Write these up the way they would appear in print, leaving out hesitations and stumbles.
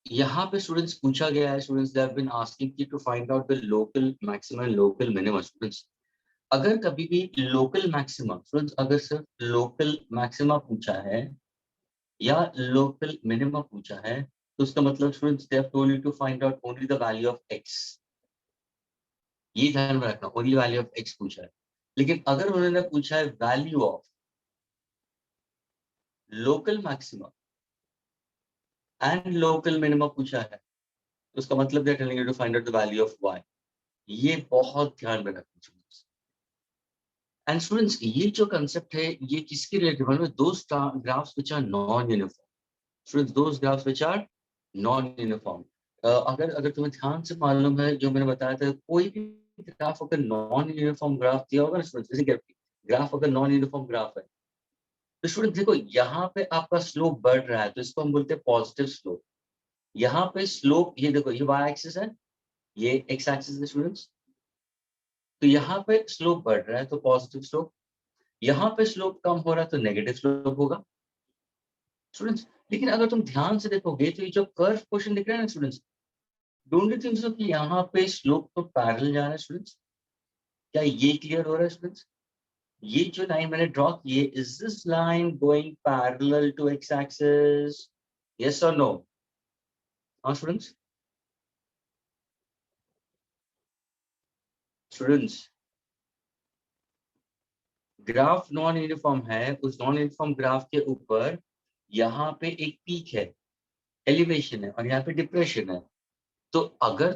यहाँ पे स्टूडेंट्स पूछा गया है, students they have been asking you to find out the local maximum and local minimum. Students अगर कभी भी लोकल मैक्सिमम, स्टूडेंट्स अगर सिर्फ लोकल मैक्सिमा पूछा है या लोकल मिनिमम पूछा है, तो उसका मतलब students they have told you to find out only the value of x. ये ध्यान में रखना, ओनली वैल्यू ऑफ एक्स पूछा है। लेकिन अगर उन्होंने पूछा है value of local maximum and local minimum पूछा है, तो उसका मतलब they are telling you to find out the value of y. ये बहुत ध्यान में रखना स्टूडेंट्स। एंड स्टूडेंट्स ये जो कंसेप्ट है ये किसके रिलेटेड है? Those graphs which are non uniform. Students those graphs which are non uniform. अगर अगर तुम्हें ध्यान से मालूम है जो मैंने बताया था, कोई भी ग्राफ अगर नॉन यूनिफॉर्म ग्राफ दिया होगा ना स्टूडेंट्स, जैसे ग्राफ अगर नॉन यूनिफॉर्म ग्राफ है, तो स्टूडेंट देखो यहाँ पे आपका स्लोप बढ़ रहा है, तो इसको हम बोलते हैं पॉजिटिव स्लोप। यहाँ पे स्लोप, ये देखो ये वाई एक्सिस है, ये एक्स एक्सिस है स्टूडेंट्स। तो यहाँ पे स्लोप बढ़ रहा है तो पॉजिटिव स्लोप, यहाँ पे स्लोप कम हो रहा है तो नेगेटिव स्लोप होगा स्टूडेंट्स। लेकिन अगर तुम ध्यान से देखोगे तो ये जो कर्व पोर्शन दिख रहा है ना students, don't you think so कि यहाँ पे स्लोप तो पैरेलल जा रहा है स्टूडेंट्स? क्या ये क्लियर हो रहा है स्टूडेंट्स? ये जो लाइन मैंने ड्रॉ की है, is this line going parallel to x axis? Yes और नो? हाँ students? Students graph non uniform है, उस नॉन यूनिफॉर्म ग्राफ के ऊपर यहाँ पे एक पीक है, एलिवेशन है, और यहाँ पे डिप्रेशन है। तो अगर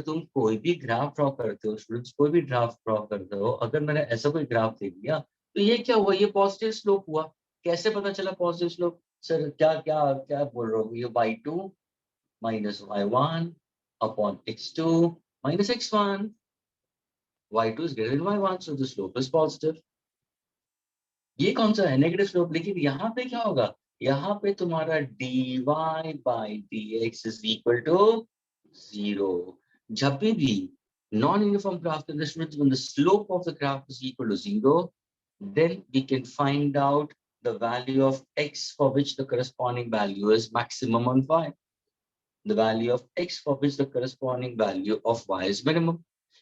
तुम कोई भी ग्राफ ड्रॉ करते हो स्टूडेंट्स, कोई भी ग्राफ ड्रॉ करते हो, अगर मैंने ऐसा कोई ग्राफ देख लिया तो ये क्या हुआ? ये पॉजिटिव स्लोप हुआ। कैसे पता चला पॉजिटिव स्लोप? सर क्या क्या क्या बोल रहा हूँ? ये y2 minus y1 upon x2 minus x1। y2 is greater than y1, so the slope is positive। ये कौन सा है? Negative slope. लेकिन यहाँ पे क्या होगा? यहाँ पे तुम्हारा dy by dx is equal to 0। जब भी नॉन यूनिफॉर्म ग्राफ के अंदर when the slope of the graph is equal to 0, then we can find out the value of x for which the corresponding value is maximum on y, the value of x for which the corresponding value of y is minimum।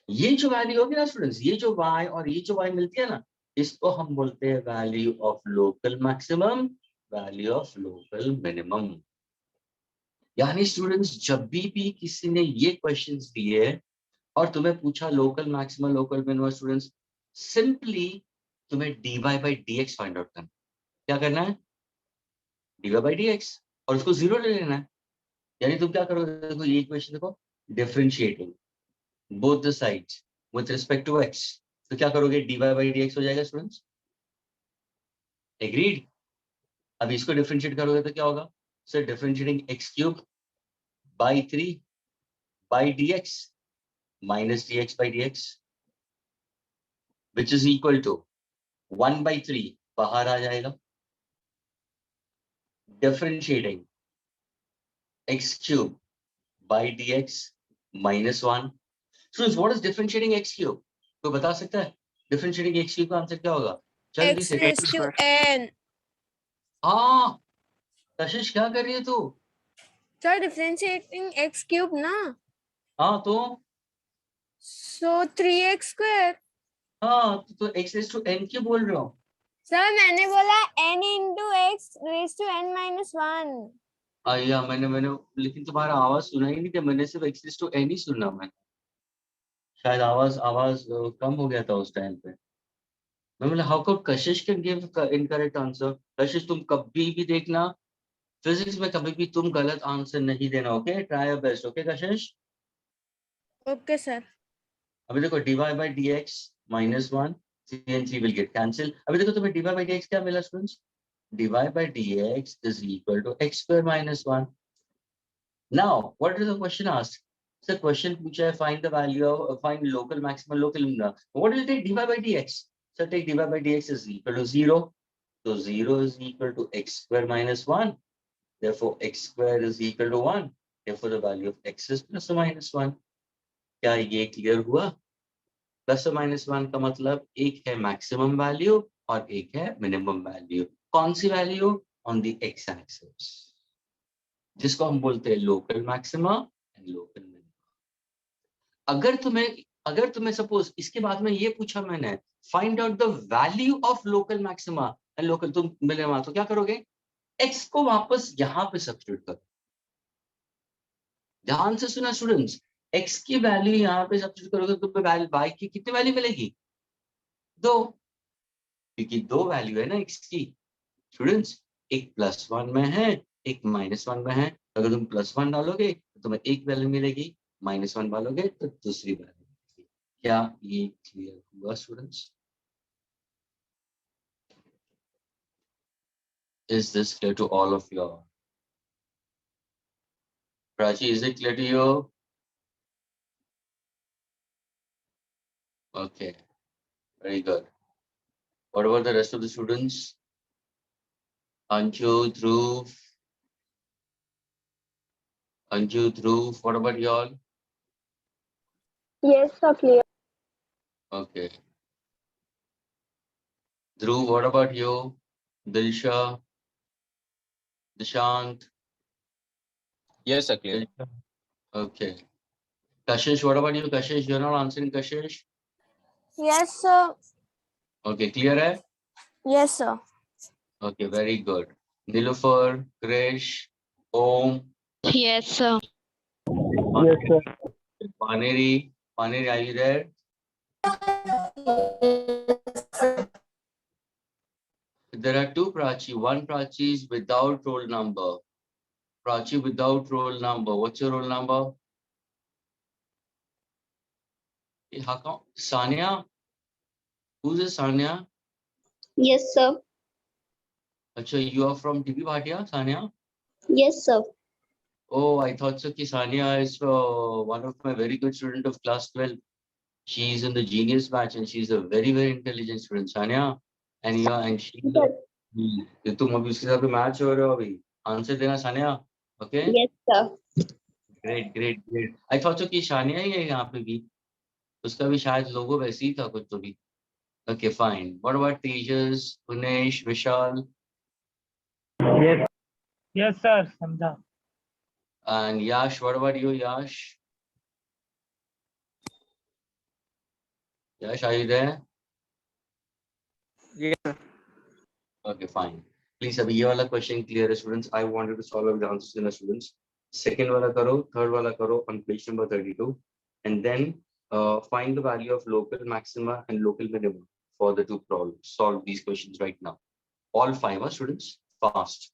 ये जो value होगी ना students, ये जो y और ये जो y मिलती है ना, इसको हम बोलते हैं value of local maximum, value of local minimum. यानी स्टूडेंट्स जब भी किसी ने ये क्वेश्चंस दिए और तुम्हें पूछा local maximum local minimum, students simply तुम्हें dy by dx find out करना। क्या करना है? dy by dx, और उसको जीरो ले लेना है। यानी तुम क्या करोगे? देखो ये इक्वेशन देखो, differentiating both the sides with respect to x, तो क्या करोगे? dy by dx हो जाएगा स्टूडेंट्स। एग्रीड? अब इसको डिफरेंशिएट करोगे तो क्या होगा? Sir differentiating x cube by 3 by dx minus dx by dx which is equal to 1 by 3 बाहर आ जाएगा। Differentiating x cube by dx minus 1। Students what is differentiating x cube? तो बता सकता है डिफरेंशिएटिंग x क्यूब का answer क्या होगा? जल्दी x से। raised to n। हाँ कशिश क्या कर रही है तू? सर डिफरेंशिएटिंग x क्यूब ना, हाँ तो सो 3x स्क्वायर। हाँ तो x रेज टू n क्यों बोल रहा हूँ? सर मैंने बोला n into x raised to n minus 1। या मैंने लेकिन तुम्हारा आवाज सुना ही नहीं था, मैंने सिर्फ x रेज टू n ही सुना। मैं शायद आवाज आवाज कम हो गया था उस टाइम पे। मैं बोला how come Kashish can give incorrect answer. कशिश तुम कभी भी देखना, फिजिक्स में कभी भी तुम गलत आंसर नहीं देना। Okay, try your best. Okay Kashish? Okay sir. अभी देखो dy by dx minus 1, c and c will get cancel। अभी देखो तुम्हें dy by dx क्या मिला students? dy by dx is equal to x square minus 1। Now, what is the question asked? So question पूछा है find the value of find local maximum local minimum। What will take dy by dx? So take dy by dx is equal to 0. So 0 is equal to x square minus 1. Therefore, x square is equal to 1. Therefore, the value of x is plus or minus 1। क्या ये clear हुआ? Plus और minus 1 का मतलब एक है maximum value और एक है मिनिमम वैल्यू। कौन सी value? On the x axis. जिसको हम बोलते हैं local maxima and local minima. अगर तुम्हें सपोज इसके बाद में ये पूछा मैंने, find out the value of local maxima and local तुम मिनिमा, तो क्या करोगे? x को वापस यहाँ पे सब्स्टिट्यूट करो। ध्यान से सुना स्टूडेंट्स, x की वैल्यू यहाँ पे सब्स्टिट्यूट करोगे तो तुम्हें y की कितनी वैल्यू मिलेगी? 2, क्योंकि 2 वैल्यू है ना x की। स्टूडेंट्स, एक +1 में है, एक -1 में है। अगर तुम +1 डालोगे तो तुम्हें एक वैल्यू मिलेगी, -1 डालोगे तो दूसरी वैल्यू मिलेगी। क्या ये क्लियर हुआ students? Is this clear to all of you? Prachi, is it clear to you? Okay, very good. What about the rest of the students? Anju, Dhruv, what about y'all? Yes, sir, clear. Okay. Dhruv, what about you? Dilsha, Dishant? Yes, sir, clear. Dilsha? Okay. Kashish, what about you? Kashish, you're not answering, Kashish? Yes, sir. Okay, clear hai? Yes, sir. Okay, very good. Nilufar, Krish, Om, Yes, sir. Yes, sir. Paneri, are you there? There are 2 Prachi. One Prachi is without roll number. Prachi without roll number. What's your roll number? How come? Sania? Who's this Sania? Yes, sir. Achha, you are from TP Bhatia, Sania? Yes, sir. Oh, I thought so. Ki Sania is one of my very good student of class 12. She's in the genius batch and she's a very, very intelligent student. Sania, and you and she. तुम अभी उसके साथ match हो रहे हो अभी? Answer देना Sania, okay? Yes, sir. Great great great. I thought so कि सानिया ही है यहाँ पे भी, उसका भी शायद लोगो वैसे ही था कुछ तो भी। Okay fine. What about Tejas, Punesh, Vishal? Yes. Yes, sir. समझा. And Yash, what about you, Yash? Yash, are you there? Yes, sir. Okay, fine. Please, अभी ये वाला question clear है students. I wanted to solve the answers in the students. Second वाला करो, third वाला करो on page number 32, and then find the value of local maxima and local minimum for the 2 problems. Solve these questions right now. All 5, students, fast.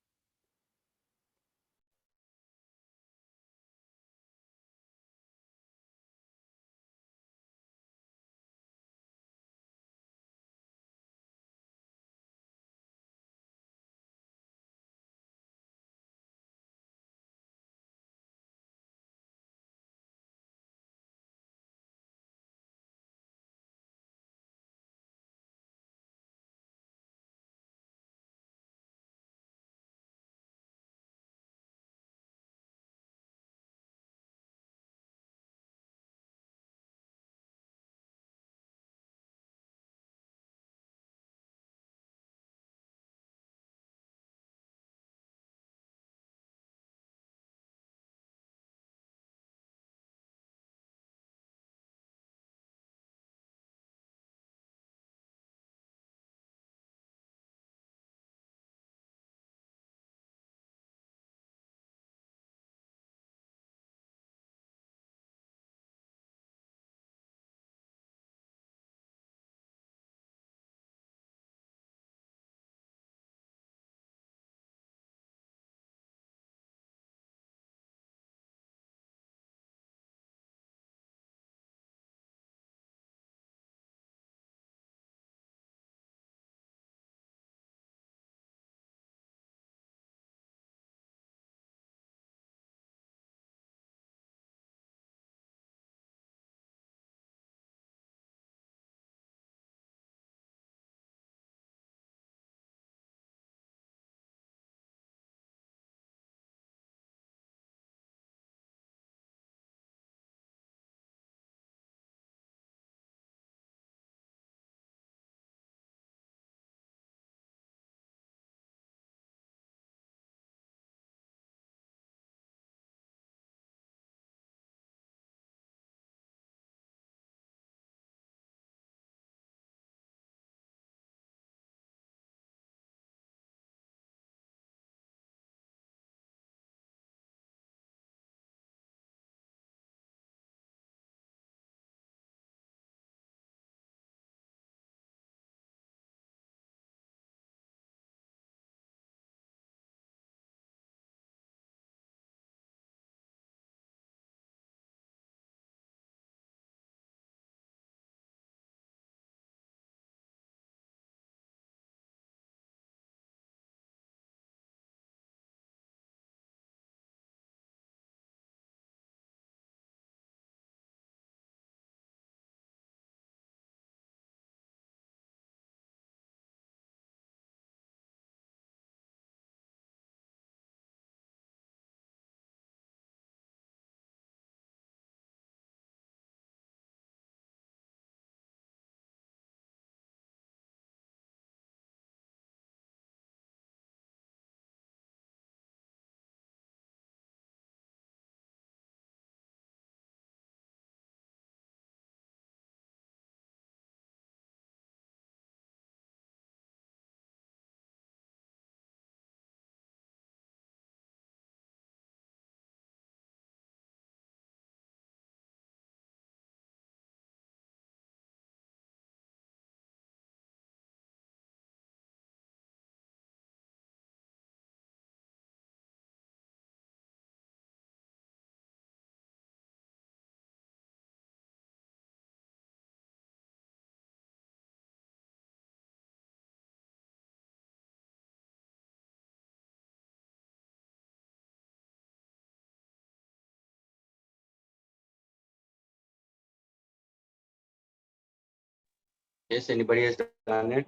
Yes, anybody has done it?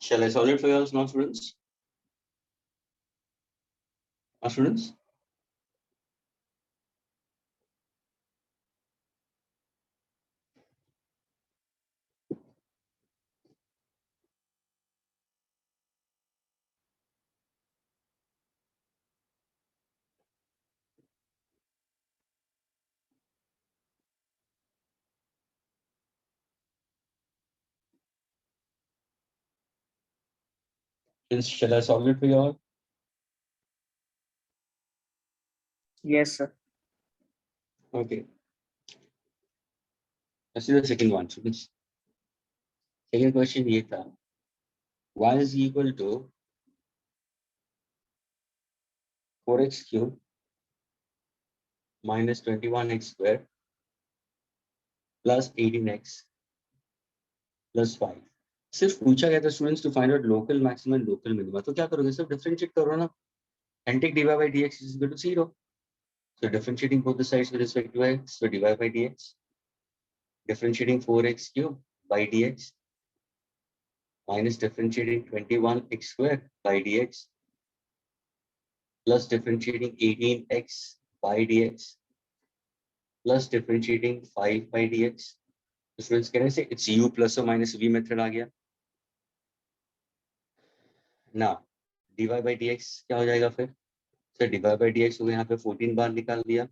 Shall I solve it for you all, students? Students? Shall I solve it for you all? Yes, sir. Okay. Let's see the second one, students. Second question ये था. Y is equal to 4x cube minus 21x squared plus 18x plus 5. सिर्फ पूछा गया था students to find out local maximum local minima. तो क्या करोगे? सिर्फ डिफरेंशिएट करो ना. and take dy by dx is equal to 0. So differentiating both the sides with respect to x, so dy by dx. Differentiating 4x cube by dx minus differentiating 21x squared by dx plus differentiating 18x by dx plus differentiating 5 by dx. So students, can I say it's u plus or minus v method आ गया? Now dy by dx क्या हो जाएगा फिर? So dy by dx होगा, यहाँ पे 14 बार निकाल दिया,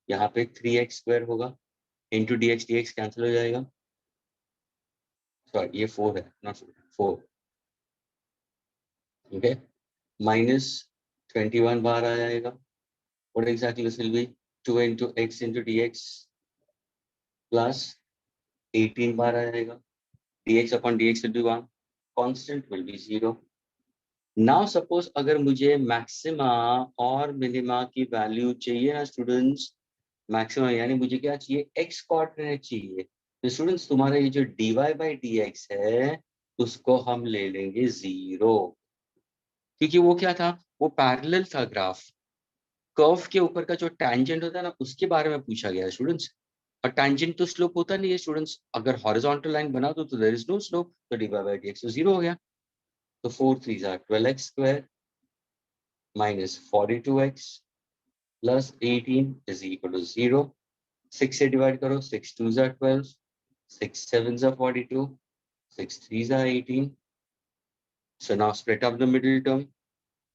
यहाँ पे 3x स्क्वायर होगा, into dx dx कैंसिल हो जाएगा. सॉरी ये 4 है, नॉट 4. ओके, माइनस 21 बार आ जाएगा. What exactly this will be 2 into x into dx plus 18 बार आ जाएगा. dx upon dx will be 1, constant will be 0. Now suppose अगर मुझे मैक्सिमा और मिनिमा की वैल्यू चाहिए ना स्टूडेंट्स, मैक्सिमा यानी मुझे क्या चाहिए? x कोऑर्डिनेट चाहिए. तो स्टूडेंट्स तुम्हारा ये जो dy by dx है उसको हम ले लेंगे 0, क्योंकि वो क्या था? वो पैरेलल था ग्राफ. कर्व के ऊपर का जो टैंजेंट होता है ना उसके बारे में पूछा गया है स्टूडेंट्स. और टैंजेंट तो स्लोप होता नहीं है स्टूडेंट्स. अगर हॉरिजॉन्टल लाइन बना दो तो देयर इज नो स्लोप, तो dy by dx तो 0 हो गया. तो 4 3s are 12x square minus 42x plus 18 is equal to 0. 6 से डिवाइड करो, 6 2s are 12, 6 7s are 42, 6 3s are 18. So now split up the middle term.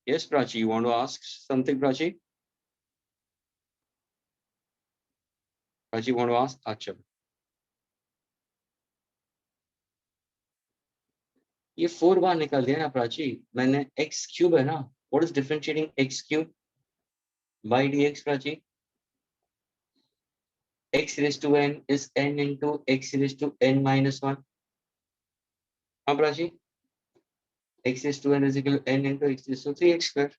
Yes, Prachi, you want to ask something, Prachi? Prachi, you want to ask? Acha. ये 4 बार निकाल दिया ना प्राची मैंने. x cube है ना. What is differentiating x cube by dx Prachi? x raised to n is n into x raised to n minus 1. हाँ Prachi, x raised to n is equal to n into x raised to 3x square.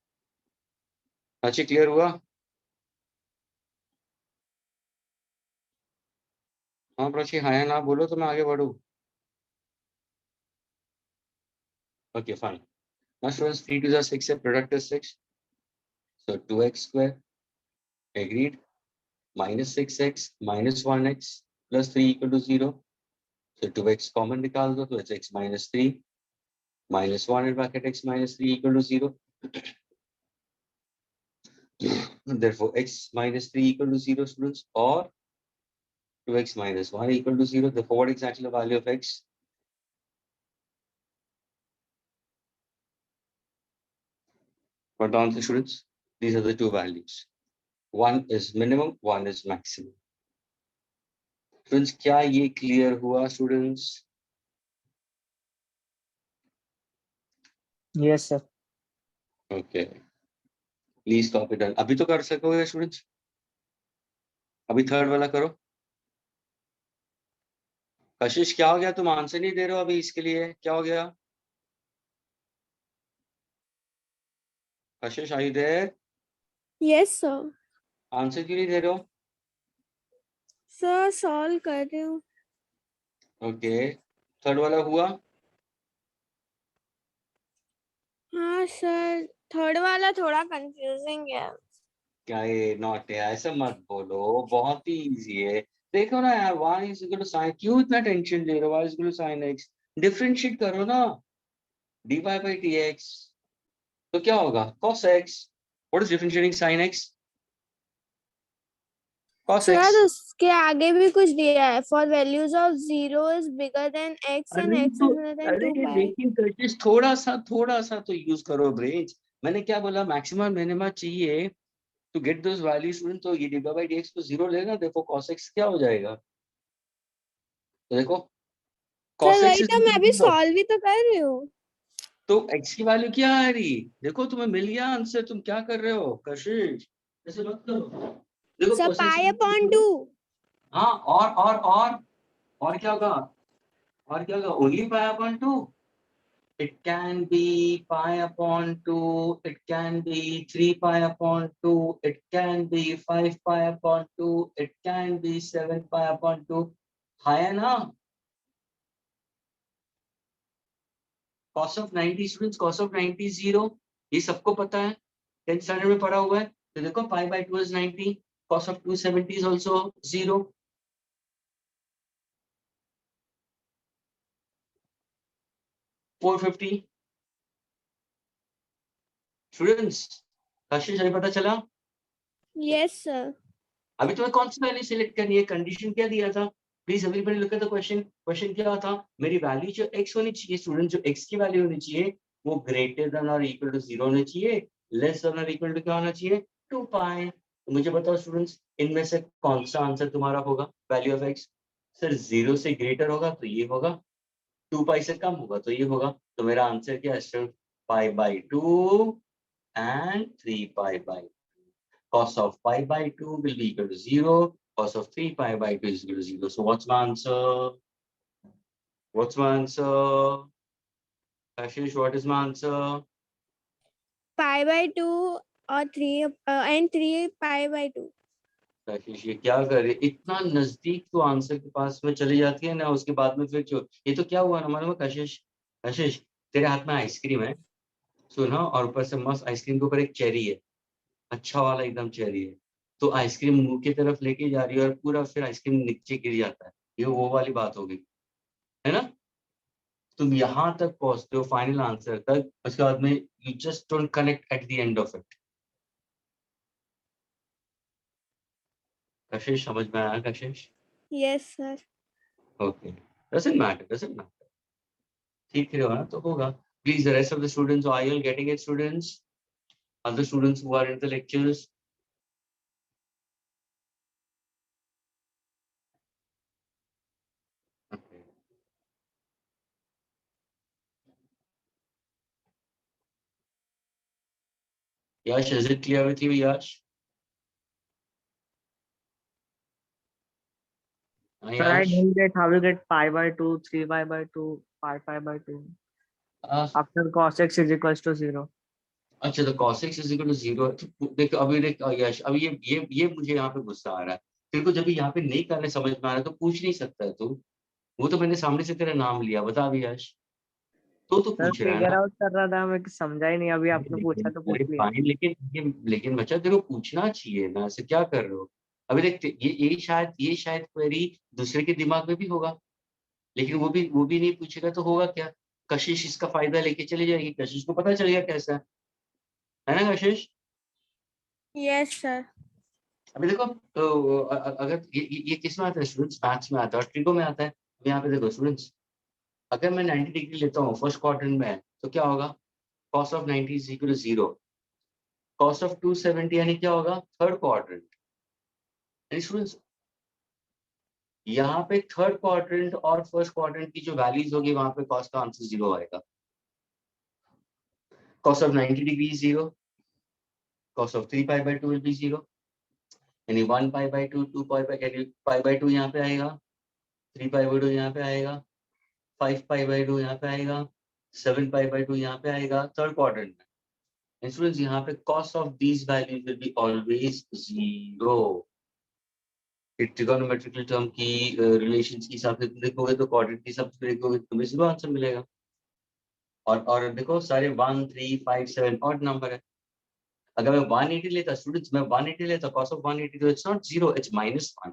Prachi clear हुआ? हाँ प्राची, हाँ या ना बोलो तो मैं आगे बढ़ूँ. Okay, fine. Now students, 3 2s are 6, a product is 6. So 2x square, agreed, minus 6x minus 1x plus 3 equal to 0. So 2x common निकाल दो तो it's x minus 3 minus 1 in bracket x minus 3 equal to 0. Therefore, x minus 3 equal to 0, students, or 2x minus 1 equal to 0. Therefore, what is actually the value of x? What the answer, students? These are the two values. One is minimum, one is maximum. Students, क्या ये clear हुआ, students? Yes, sir. Okay. Please stop it. अभी तो कर सकोगे, students? अभी third वाला करो. कशिश, क्या हो गया? तुम आंसर नहीं दे रहे हो अभी इसके लिए, क्या हो गया? कशिश, are you there? Yes, sir. Answer क्यों नहीं दे रहे हो? Sir, solve कर रही हूँ. ओके, थर्ड वाला हुआ? हाँ सर, थर्ड वाला थोड़ा कंफ्यूजिंग है. क्या ये नॉट है? ऐसा मत बोलो, बहुत ही इजी है. देखो ना यार, y is equal to sin, क्यों इतना टेंशन ले रहे हो? y is equal to sin x, differentiate करो ना, dy by dx, तो क्या होगा? cos x. What is differentiating sin x? cos x. Sir उसके आगे भी कुछ दिया है. For values of 0 is bigger than x and x is greater than 2 pi. लेकिन कशिश, थोड़ा सा तो यूज करो ब्रेन. मैंने क्या बोला? मैक्सिमम मिनिमम चाहिए to get those values, student. तो ये dy by dx को 0 लेना, देखो cos x क्या हो जाएगा? तो देखो cos सर x वही is तो मैं equal भी to 0. सॉल्व भी तो कर रही हूँ. तो x की वैल्यू क्या आ रही? देखो तुम्हें मिल गया आंसर. तुम क्या कर रहे हो कशिश? ऐसे मत करो. देखो sir cos x pi is equal upon to 2. हाँ, और क्या होगा? और क्या होगा? Only pi upon 2. It can be pi upon 2, it can be 3 pi upon 2, it can be 5 pi upon 2, it can be 7 pi upon 2. है ना? Cos of 90, students, cos of 90 is 0. ये सबको पता है, 10th स्टैंडर्ड में पढ़ा हुआ है. तो देखो pi by 2 is 90, cos of 270 is also 0. Students, कशिश अभी पता चला? Yes sir. अभी तुम्हें कौन सी वैल्यू सिलेक्ट करनी है? कंडीशन क्या दिया था? Please everybody look at the question. Question क्या था? मेरी वैल्यू जो x होनी चाहिए, स्टूडेंट, जो x की वैल्यू होनी चाहिए वो ग्रेटर देन और इक्वल टू 0 होनी चाहिए, लेस देन और इक्वल टू क्या होना चाहिए? 2 पाई. तो मुझे बताओ स्टूडेंट्स, इनमें से कौन सा आंसर तुम्हारा होगा? वैल्यू ऑफ x सर 0 से ग्रेटर होगा तो ये होगा, 2 पाई से कम होगा तो ये होगा. तो मेरा आंसर क्या है student? Pi by 2 and 3 pi by 2. Cos of pi by 2 will be equal to 0. Cos of 3 pi by 2 is equal to 0. So what's my answer? What's my answer? Ashish, what is my answer? Pi by 2 और 3 and 3 pi by 2. आशीष, ये क्या कर रही है? इतना नजदीक तो answer के पास में चली जाती है ना, उसके बाद में फिर ये तो क्या हुआ ना, मालूम है आशीष? आशीष, तेरे हाथ में आइसक्रीम है, सुना, और ऊपर से मस्त आइसक्रीम के ऊपर एक चेरी है, अच्छा वाला एकदम चेरी है. तो आइसक्रीम मुंह की तरफ लेके जा रही है और पूरा फिर आइसक्रीम नीचे गिर जाता है. ये वो वाली बात होगी, है ना? तुम यहाँ तक पहुंचते हो फाइनल आंसर तक, उसके बाद में you just don't connect at the end of it. Kashish, समझ में आया Kashish? Yes sir. Okay, doesn't matter. ठीक है ना, तो होगा. Please the rest of the students, are you getting it students? Other students who are in the lectures? Yash, is it clear with you, Yash? Sir, I didn't get how you get pi by 2, 3 pi by 2, pi by 2. After cos x is equals to 0. अच्छा, तो cos x is equal to 0. देख अभी देख यश, अभी ये मुझे यहाँ पे गुस्सा आ रहा है. तेरे को जब यहाँ पे नहीं करने समझ में आ रहा तो पूछ नहीं सकता है तू? वो तो मैंने सामने से तेरा नाम लिया. बता अभी यश, तो सर पूछ रहा है फिगर ना? आउट कर रहा था, मैं समझा ही नहीं. अभी आपने पूछा तो पूछ अरे लिया. फाइन, लेकिन बच्चा तेरे को पूछना चाहिए ना, ऐसे क्या कर रहे हो? अभी देख, ये शायद क्वेरी दूसरे के दिमाग में भी होगा, लेकिन वो भी नहीं पूछेगा तो होगा क्या? कशिश इसका फायदा लेके चली जाएगी. कशिश को पता चल गया कैसा है ना कशिश? Yes, sir. अभी देखो तो अगर ये किस में आता है स्टूडेंट्स, मैथ्स में आता है और ट्रिगो में आता है। यहाँ पे देखो स्टूडेंट्स, अगर मैं 90 डिग्री लेता हूँ फर्स्ट क्वाड्रेंट में तो क्या होगा, cos of 90 is equal to 0, cos of 270 यानी क्या होगा, थर्ड क्वाड्रेंट। स्टूडेंट्स यहाँ पे थर्ड क्वाड्रेंट और फर्स्ट क्वाड्रेंट की जो वैल्यूज होगी वहां पे cos का आंसर 0 आएगा। cos of 90 degree is 0, cos of 3 pi by 2 will be 0, यानी 1 pi by 2, 2 pi by, यानी pi by 2 यहाँ पे आएगा, 3 pi by 2 यहाँ पे आएगा, 5 pi by 2 यहाँ पे आएगा, 7 pi by 2 यहाँ पे आएगा थर्ड क्वाड्रेंट में। स्टूडेंट्स यहाँ पे cos of these values will be always 0। Trigonometrical term की रिलेशंस के हिसाब से तुम देखोगे तो क्वाड्रेंट के हिसाब से देखोगे तो तुम्हें 0 आंसर मिलेगा। और देखो सारे 1, 3, 5, 7 ऑड नंबर है। अगर मैं 180 लेता स्टूडेंट्स, मैं 180 लेता cos of 180 तो इट्स नॉट 0, इट्स -1।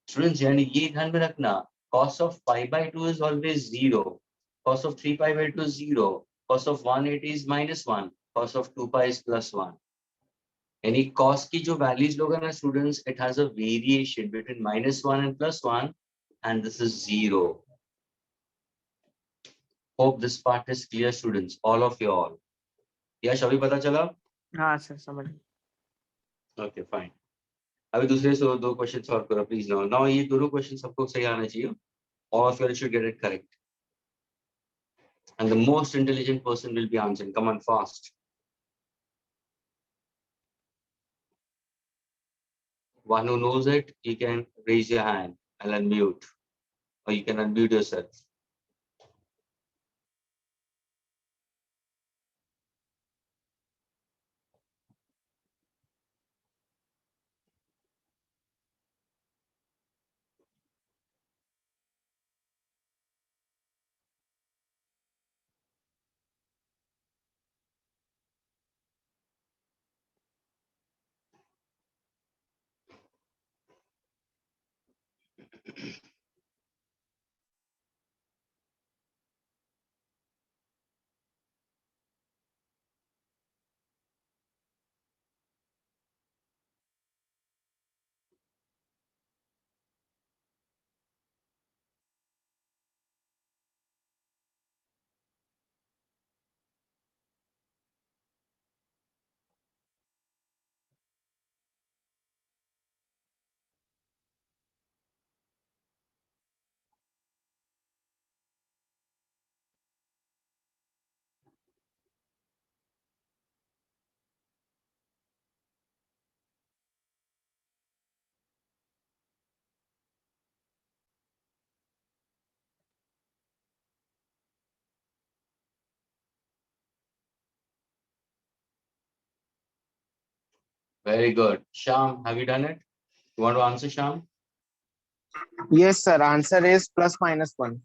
स्टूडेंट्स यानी ये ध्यान में रखना, cos of pi by 2 is always 0, cos of 3 pi by 2 is 0, cos of 180 is -1, cos of 2 pi is +1। यानी cos की जो वैल्यूज लोगे ना students, it has a variation between -1 and +1 and this is 0। Hope this part is clear students, all of you all। यश अभी पता चला? हाँ sir समझ। Okay fine. अभी दूसरे से दो क्वेश्चन सॉल्व करो प्लीज। नाउ ये दोनों क्वेश्चन सबको सही आना चाहिए। All of you should get it correct and the most intelligent person will be answering। Come on fast। One who knows it, you can raise your hand and unmute, or you can unmute yourself। Very good। Sham, have you done it? You want to answer, Sham? Yes, sir. Answer is +-1.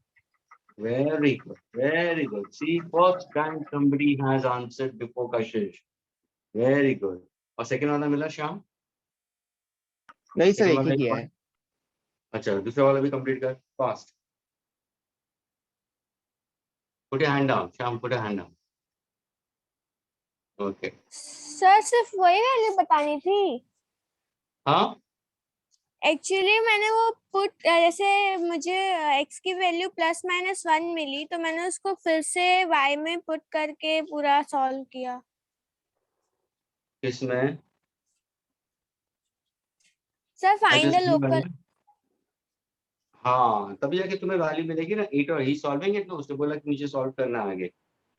Very good, very good। See, first time somebody has answered before Kashish। Very good। और second वाला मिला श्याम? नहीं sir, Second एक वाला ही किया है। अच्छा, दूसरा वाला भी कंप्लीट कर fast. Put your hand down, Sham, put your hand down। Okay। Sir सिर्फ वही वैल्यू बतानी थी। हाँ एक्चुअली मैंने वो पुट, जैसे मुझे x की वैल्यू +-1 मिली तो मैंने उसको फिर से y में पुट करके पूरा सॉल्व किया। किसमें? Sir find the local. हाँ तभी जाके तुम्हें वैल्यू मिलेगी ना। 8 और ही सॉल्विंग इट, तो उसने बोला कि मुझे सॉल्व करना है आगे।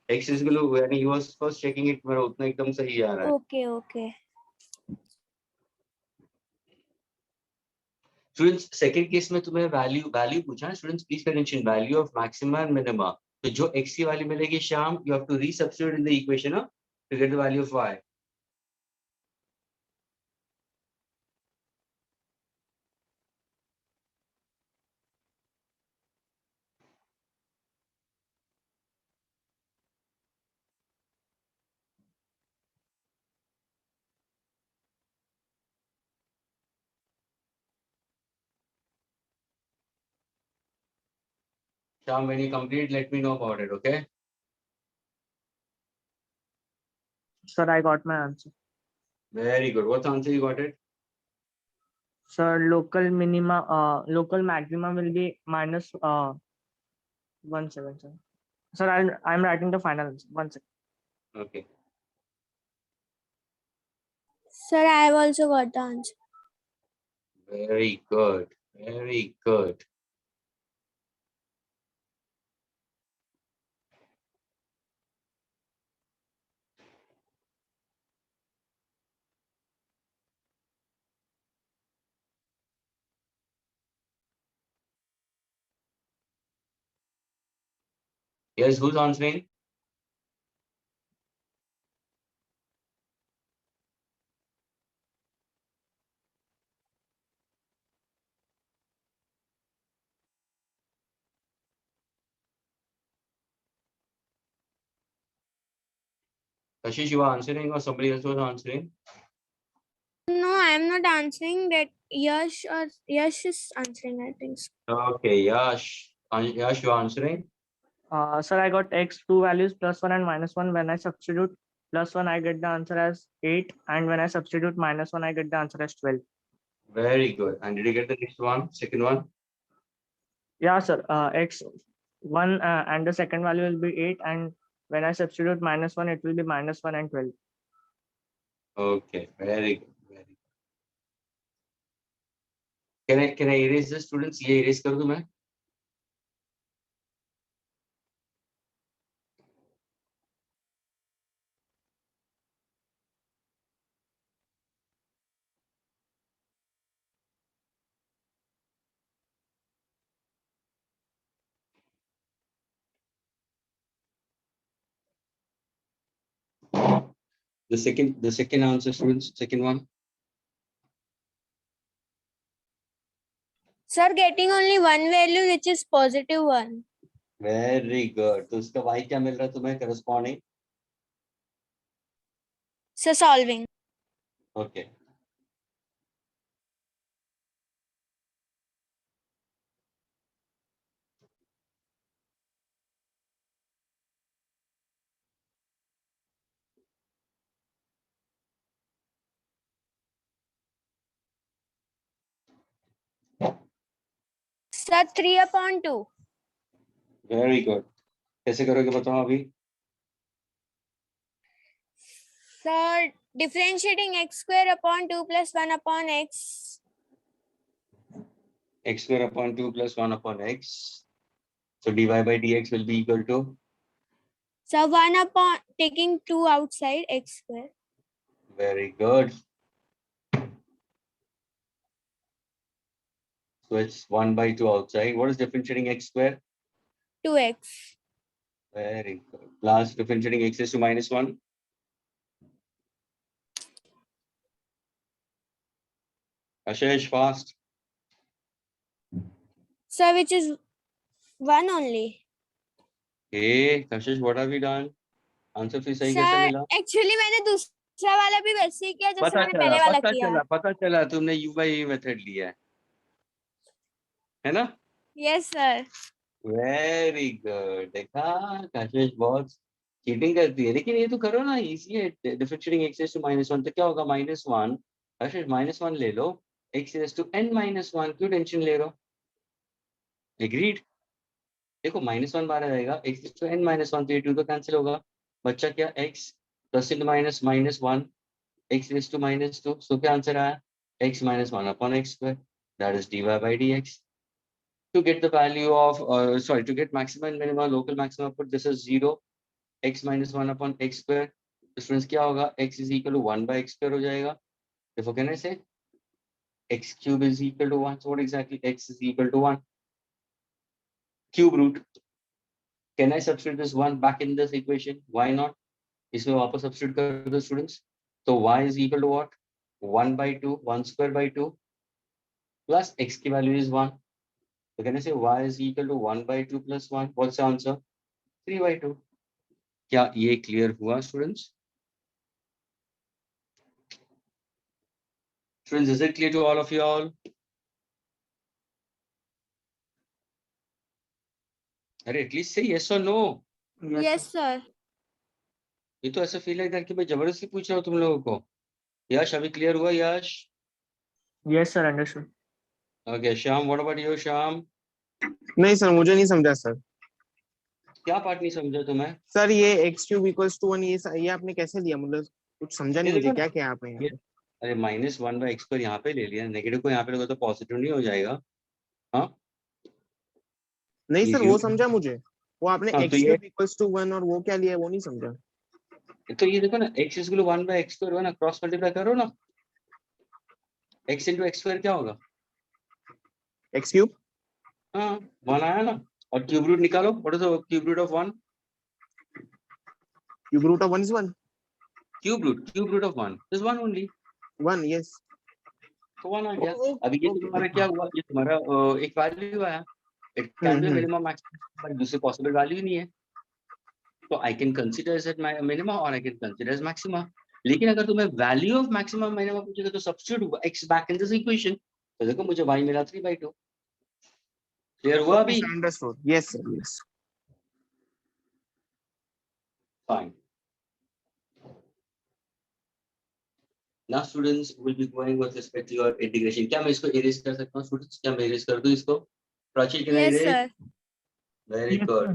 x इज इक्वल टू, यानी ही वाज फर्स्ट चेकिंग इट, मेरा उतना एकदम सही आ रहा है। Okay okay. Students second case में तुम्हें वैल्यू पूछा है students, please pay attention, value of maxima and minima. तो जो x की वैल्यू मिलेगी Sham, you have to resubstitute in the equation to get the value of y। Sham, when you complete, let me know about it, okay? Sir, I got my answer. Very good. What answer you got it? Sir, local maximum will be minus 1 7 sir. Sir, I'm writing the final answer. 1 second. Okay. Sir, I have also got the answer. Very good. Very good. Yes, who's answering? Kashish, you are answering or somebody else was answering? No, I am not answering that. Yash is answering, I think. Okay, Yash. Yash, you are answering? Sir, I got x two values +1 and -1. When I substitute +1, I get the answer as 8, and when I substitute -1, I get the answer as 12. Very good. And did you get the next one? Second one? Yeah, sir. X1 and the second value will be 8, and when I substitute -1, it will be -1 and 12. Okay, very good. Very good. Can I erase the students? ये erase कर दूं मैं? The second answer, students. Second one. Sir, getting only one value, which is +1. Very good. तो उसका y क्या मिल रहा है तुम्हें corresponding? So solving. Okay. Sir, 3/2. Very good. कैसे करोगे बताओ अभी? Sir, differentiating x²/2 + 1/x. x²/2 + 1/x. So dy by dx will be equal to? So taking 2 outside, x². Very good. So it's 1/2 outside. What is differentiating x²? 2x. Very good. Plus differentiating x is to -1. Ashish, fast. Sir, which is 1 only. Hey, Kashish, what have we done? Answer फिर सही कैसे Sir, मिला? actually मैंने दूसरा वाला भी वैसे ही किया जैसे मैंने पहले वाला किया. पता चला तुमने u by v मेथड लिया है ना? Yes, sir. Very good. देखा कशिश बहुत चीटिंग करती है, लेकिन ये तो करो ना, इजी है. डिफरेंशिएटिंग x is to -1 तो क्या होगा? -1. कशिश -1 ले लो, x is to n-1. क्यों टेंशन ले रहे हो? एग्रीड. देखो -1 बाहर आ जाएगा, x is to n-1 तो ये 2 तो कैंसिल होगा. बच्चा क्या? x plus in minus -1 x is to -2. सो क्या आंसर आया? x - 1/x². That is dy by dx. To get the value of, to get maximum and minimum local maximum output, this is 0, x - 1/x². Students क्या होगा? x is equal to 1/x² हो जाएगा. Therefore can I say x³ is equal to 1? So what exactly x is equal to 1? Cube root. Can I substitute this 1 back in this equation? Why not? इसमें वापस substitute कर दो students. So y is equal to what? 1/2, 1/2 plus x की value is 1. So can I say y is equal to 1/2 plus 1? What's the answer? 3/2. क्या ये clear हुआ students? Students, is it clear to all of you all? अरे at least say yes or no. Yes, sir. ये तो ऐसा feel है कि मैं जबरदस्ती पूछ रहा हूँ तुम लोगों को. यश अभी क्लियर हुआ यश? Yes, sir. Understood. Okay Shyam, what about you Shyam? नहीं सर, मुझे नहीं समझा सर। क्या पार्ट नहीं समझा तुम्हें? सर ये x क्यूब इक्वल्स टू 1, ये आपने कैसे लिया? मतलब कुछ समझा ये नहीं मुझे, देखो क्या ना, क्या आपने यहाँ ये पे? अरे -1/x यहाँ पे ले लिया, नेगेटिव को यहाँ पे लोगे तो पॉजिटिव नहीं हो जाएगा? हाँ, नहीं ये सर, वो 0। समझा मुझे। वो आपने हाँ तो x ये क्यूब इक्वल्स टू 1 और वो क्या लिया, वो नहीं समझा। देखो ना, x इज 1/x² हुआ ना, क्रॉस मल्टीप्लाई करो ना, x into x² क्या होगा? x क्यूब हाँ 1 आया ना, और क्यूब रूट निकालो, what is the cube root of 1? Cube root of 1 is 1। Cube root of 1 is 1 only, 1 yes. तो 1 आ गया। अभी ये तुम्हारा क्या हुआ, ये तुम्हारा एक वैल्यू आया, it can be minimum maximum, पर दूसरी पॉसिबल वैल्यू ही नहीं है, तो I can consider it minimum और I can consider as maxima. लेकिन अगर तुम्हें वैल्यू ऑफ मैक्सिमम मिनिमम पूछेगा तो substitute x back in this equation, तो देखो मुझे y मिला 3/2। क्लियर हुआ अभी? Understood. Yes sir, yes. Fine. Now students will be going with respect to your integration. क्या मैं इसको erase कर सकता हूँ students? क्या मैं erase कर दूँ इसको? Prachi, can I Yes, erase? sir. Very Yes, good. sir.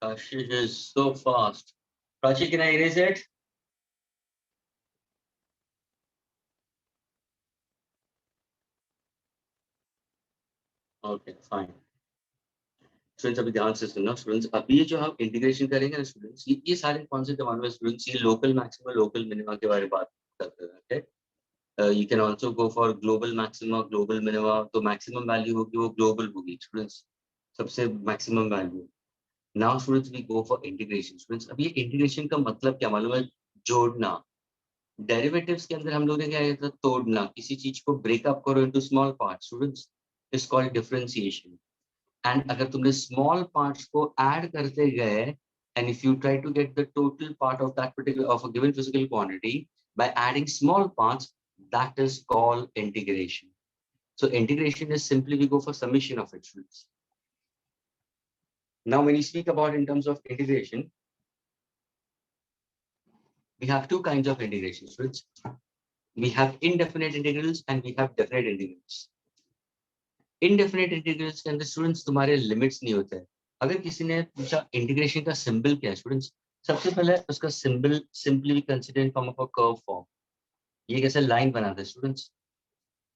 Ashish is so fast. Prachi, can I erase it? Okay, fine. Students अभी ध्यान से सुनना स्टूडेंट्स, अभी जो हम इंटीग्रेशन करेंगे ना स्टूडेंट्स, ये सारे कॉन्सेप्ट हमारे पास स्टूडेंट्स, ये लोकल मैक्सिमा लोकल मिनिमा के बारे में बात करते हैं। Okay, you can also go for global maxima global minima, तो मैक्सिमम वैल्यू होगी वो ग्लोबल होगी स्टूडेंट्स, सबसे maximum value. Now students we go for integration. Students अब ये इंटीग्रेशन का मतलब क्या मालूम है? जोड़ना। डेरिवेटिव्स के अंदर हम लोग ने क्या किया था? तोड़ना, किसी चीज को ब्रेकअप करो into small part students, is called differentiation. And अगर तुमने स्मॉल पार्ट्स को ऐड करते गए, and if you try to get the total part of that particular of a given physical quantity by adding small parts, that is called integration. So integration is simply we go for summation of its roots. Now when you speak about in terms of integration, we have two kinds of integrations, roots. We have indefinite integrals and we have definite integrals. Indefinite integrals के अंदर students तुम्हारे limits नहीं होते हैं। अगर किसी ने पूछा इंटीग्रेशन का सिंबल क्या है स्टूडेंट्स, सबसे पहले उसका symbol simply consider in form of a curve form. ये कैसे लाइन बनाते हैं students?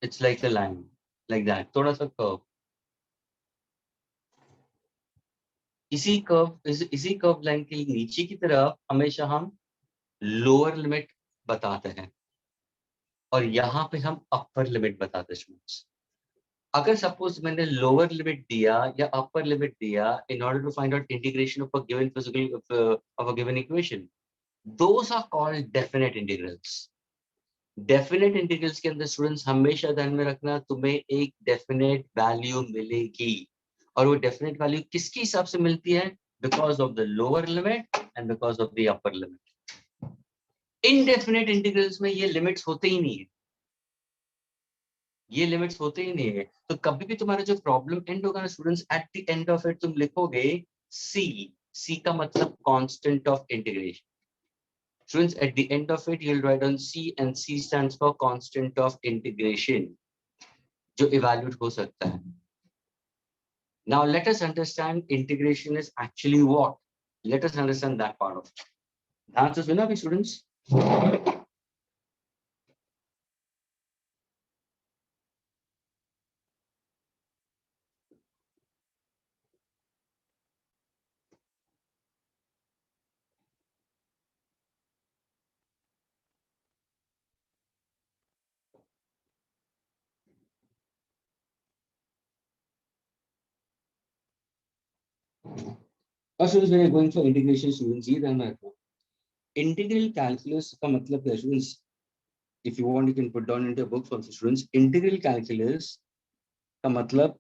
It's like a line, like that, थोड़ा सा कर्व। इसी कर्व लाइन के नीचे की तरफ हमेशा हम लोअर लिमिट बताते हैं और यहाँ पे हम अपर लिमिट बताते हैं स्टूडेंट्स। अगर सपोज मैंने लोअर लिमिट दिया या अपर लिमिट दिया in order to find out integration of a given physical of a given equation, those are called definite integrals. Definite integrals के अंदर स्टूडेंट्स हमेशा ध्यान में रखना, तुम्हें एक डेफिनेट वैल्यू मिलेगी और वो डेफिनेट वैल्यू किसके हिसाब से मिलती है? Because of the lower limit and because of the upper limit. Indefinite integrals में ये लिमिट्स होते ही नहीं है, ये लिमिट्स होते ही नहीं है। तो कभी भी तुम्हारा जो प्रॉब्लम एंड होगा ना students, at the end of it तुम लिखोगे सी का मतलब constant of integration. Students at the end of it you will write on C and C stands for constant of integration, जो इवैल्यूएट हो सकता है। Now let us understand integration is actually what, let us understand that part of it. ध्यान से सुना भी students. Students, when you're going for integration students, ये ध्यान में रखना, इंटीग्रल कैलकुलस का मतलब क्या students? If you want, you can put down into a book for students. Integral calculus का मतलब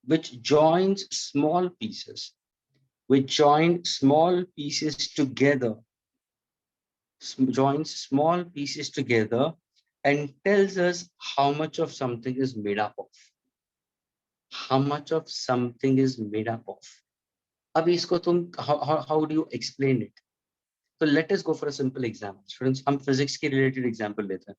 which joins small pieces, which join small pieces together, joins small pieces together and tells us how much of something is made up of, how much of something is made up of. अब इसको तुम how do you explain it? तो late us go for a simple example students, हम physics के related example लेते हैं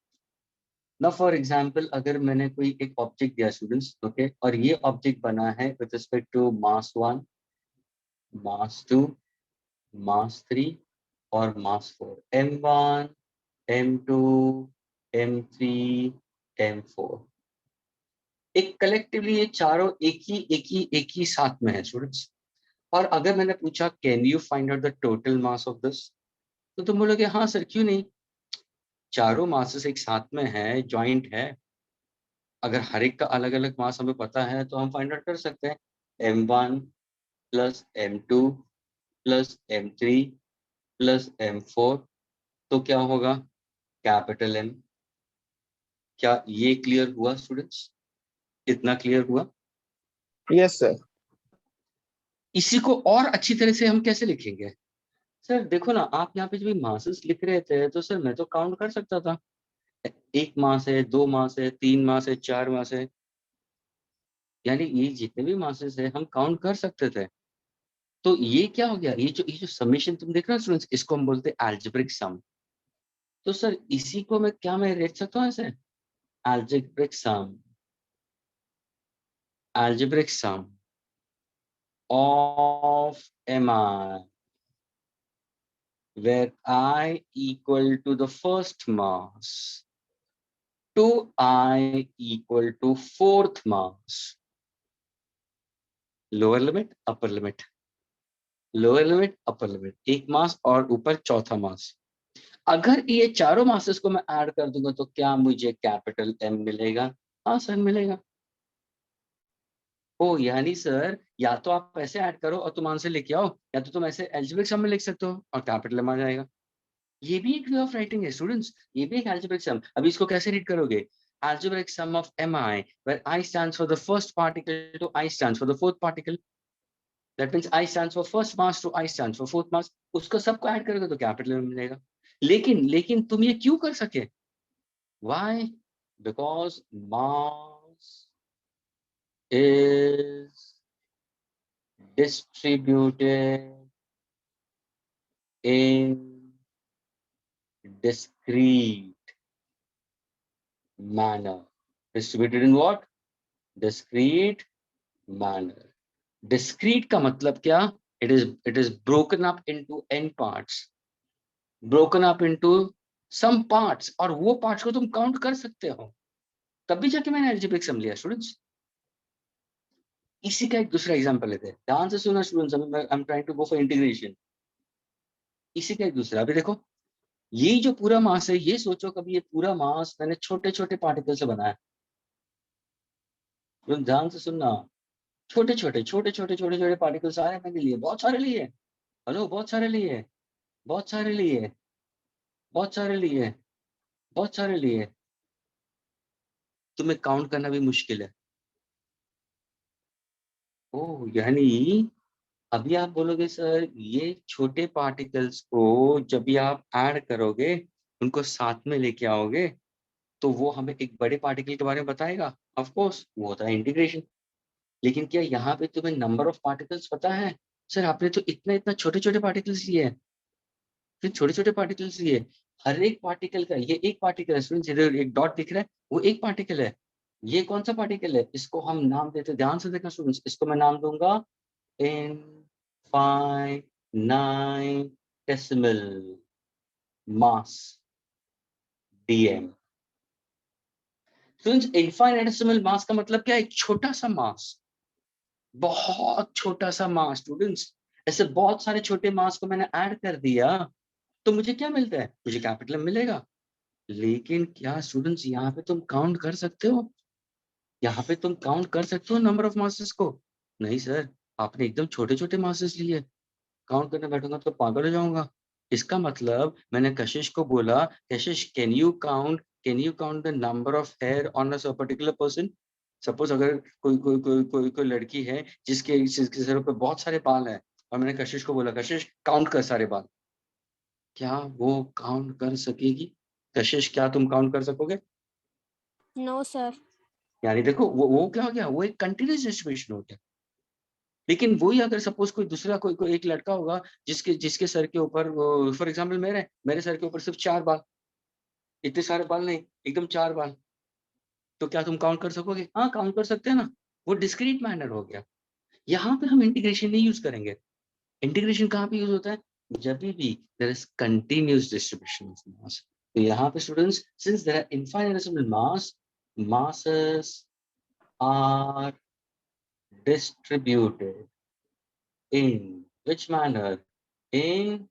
ना। For example अगर मैंने कोई एक ऑब्जेक्ट दिया स्टूडेंट्स, ओके, और ये ऑब्जेक्ट बना है विद रिस्पेक्ट टू मास 1, मास 2, मास 3 और मास 4, m1, m2, m3, m4, एक कलेक्टिवली ये चारों एक ही साथ में है स्टूडेंट्स। और अगर मैंने पूछा can you find out the total mass of this, तो तुम बोलोगे हाँ सर क्यों नहीं, चारों मासेस एक साथ में है, जॉइंट है, अगर हर एक का अलग अलग मास हमें पता है तो हम फाइंड आउट कर सकते हैं। m1 plus m2 plus m3 plus m4, तो क्या होगा, कैपिटल M। क्या ये क्लियर हुआ स्टूडेंट्स, इतना क्लियर हुआ? Yes sir. इसी को और अच्छी तरह से हम कैसे लिखेंगे? सर देखो ना, आप यहाँ पे जब मासेस लिख रहे थे तो सर मैं तो काउंट कर सकता था, एक मास है, 2 मास है, 3 मास है, 4 मास है, यानी ये जितने भी मासेस है हम काउंट कर सकते थे। तो ये क्या हो गया, ये जो समेशन तुम देख रहे हो स्टूडेंट्स, इसको हम बोलते हैं अलजेब्रिक सम। तो सर इसी को मैं लिख सकता हूँ ऐसे, algebraic sum, algebraic sum of mi, where I equal to the first mass to I equal to fourth mass, lower limit upper limit, lower limit upper limit, एक मास और ऊपर चौथा मास। अगर ये चारों मासेस को मैं ऐड कर दूंगा तो क्या मुझे कैपिटल M मिलेगा? हाँ सर मिलेगा। ओ यानी सर या तो आप ऐसे ऐड करो और तुम आंसर लेके आओ, या तो तुम ऐसे अलजेब्रिक सम में लिख सकते हो और कैपिटल M आ जाएगा। ये भी एक वे ऑफ राइटिंग है स्टूडेंट्स, ये भी एक अलजेब्रिक सम। अभी इसको कैसे रीड करोगे? Algebraic sum of mi where I stands for the first particle to I stands for the fourth particle, that means I stands for first mass to I stands for fourth mass, उसको सबको add करोगे तो capital M मिलेगा। लेकिन तुम ये क्यों कर सके? Why? Because mass is distributed in discrete manner. Distributed in what? Discrete manner. Discrete का मतलब क्या? It is broken up into n parts. Broken up into some parts, और वो parts को तुम काउंट कर सकते हो, तभी जाके मैंने अलजेब्रिक सम लिया स्टूडेंट्स। इसी का एक दूसरा एग्जांपल लेते हैं, ध्यान से सुना students, I am trying to go for integration. इसी का एक दूसरा, अभी देखो ये जो पूरा मास है, ये सोचो कभी ये पूरा मास मैंने छोटे छोटे पार्टिकल से बनाया, ध्यान से सुनना, छोटे छोटे पार्टिकल सारे मैंने लिए, बहुत सारे लिए, हेलो बहुत सारे लिए, बहुत सारे लिए, बहुत सारे लिए, बहुत सारे लिए, तुम्हें काउंट करना भी मुश्किल है। ओह यानी अभी आप बोलोगे सर ये छोटे पार्टिकल्स को जब भी आप ऐड करोगे, उनको साथ में लेके आओगे, तो वो हमें एक बड़े पार्टिकल के बारे में बताएगा। ऑफ कोर्स वो होता है इंटीग्रेशन। लेकिन क्या यहाँ पे तुम्हें नंबर ऑफ पार्टिकल्स पता है? सर आपने तो इतना छोटे छोटे पार्टिकल्स लिए हैं, फिर छोटे छोटे पार्टिकल्स लिए, हर एक पार्टिकल का, ये एक पार्टिकल है स्टूडेंट्स, इधर एक डॉट दिख रहा है वो एक पार्टिकल है। ये कौन सा पार्टिकल है? इसको हम नाम देते हैं, ध्यान से देखना स्टूडेंट्स, इसको मैं नाम दूंगा infinitesimal mass dm। स्टूडेंट्स इनफाइनेटेसिमल मास का मतलब क्या है? एक छोटा सा मास, बहुत छोटा सा मास स्टूडेंट्स। ऐसे बहुत सारे छोटे मास को मैंने ऐड कर दिया तो मुझे क्या मिलता है? मुझे कैपिटल M मिलेगा। लेकिन क्या स्टूडेंट्स यहाँ पे तुम काउंट कर सकते हो? यहाँ पे तुम काउंट कर सकते हो नंबर ऑफ मासेस को? नहीं सर, आपने एकदम छोटे छोटे मासेस लिए, काउंट करने बैठूंगा तो पागल हो जाऊंगा। इसका मतलब मैंने कशिश को बोला, Kashish can you count the number of hair on a particular person. Suppose अगर कोई लड़की है जिसके सर पे बहुत सारे बाल हैं, और मैंने कशिश को बोला कशिश काउंट कर सारे बाल, क्या वो काउंट कर सकेगी? कशिश क्या तुम काउंट कर सकोगे? No sir. यानी देखो वो क्या हो गया, वो एक कंटिन्यूअस डिस्ट्रीब्यूशन हो गया। लेकिन वही अगर सपोज कोई दूसरा कोई एक लड़का होगा जिसके सर के ऊपर, फॉर एग्जाम्पल मेरे सर के ऊपर सिर्फ 4 बाल, इतने सारे बाल नहीं, एकदम 4 बाल, तो क्या तुम काउंट कर सकोगे? हाँ, काउंट कर सकते हैं ना, वो डिस्क्रीट मैनर हो गया। यहाँ पे हम इंटीग्रेशन नहीं यूज करेंगे। इंटीग्रेशन कहाँ पे यूज होता है? जब भी there is continuous distribution of mass. तो यहाँ पे students, since there are infinitesimal mass, masses are distributed in which manner? In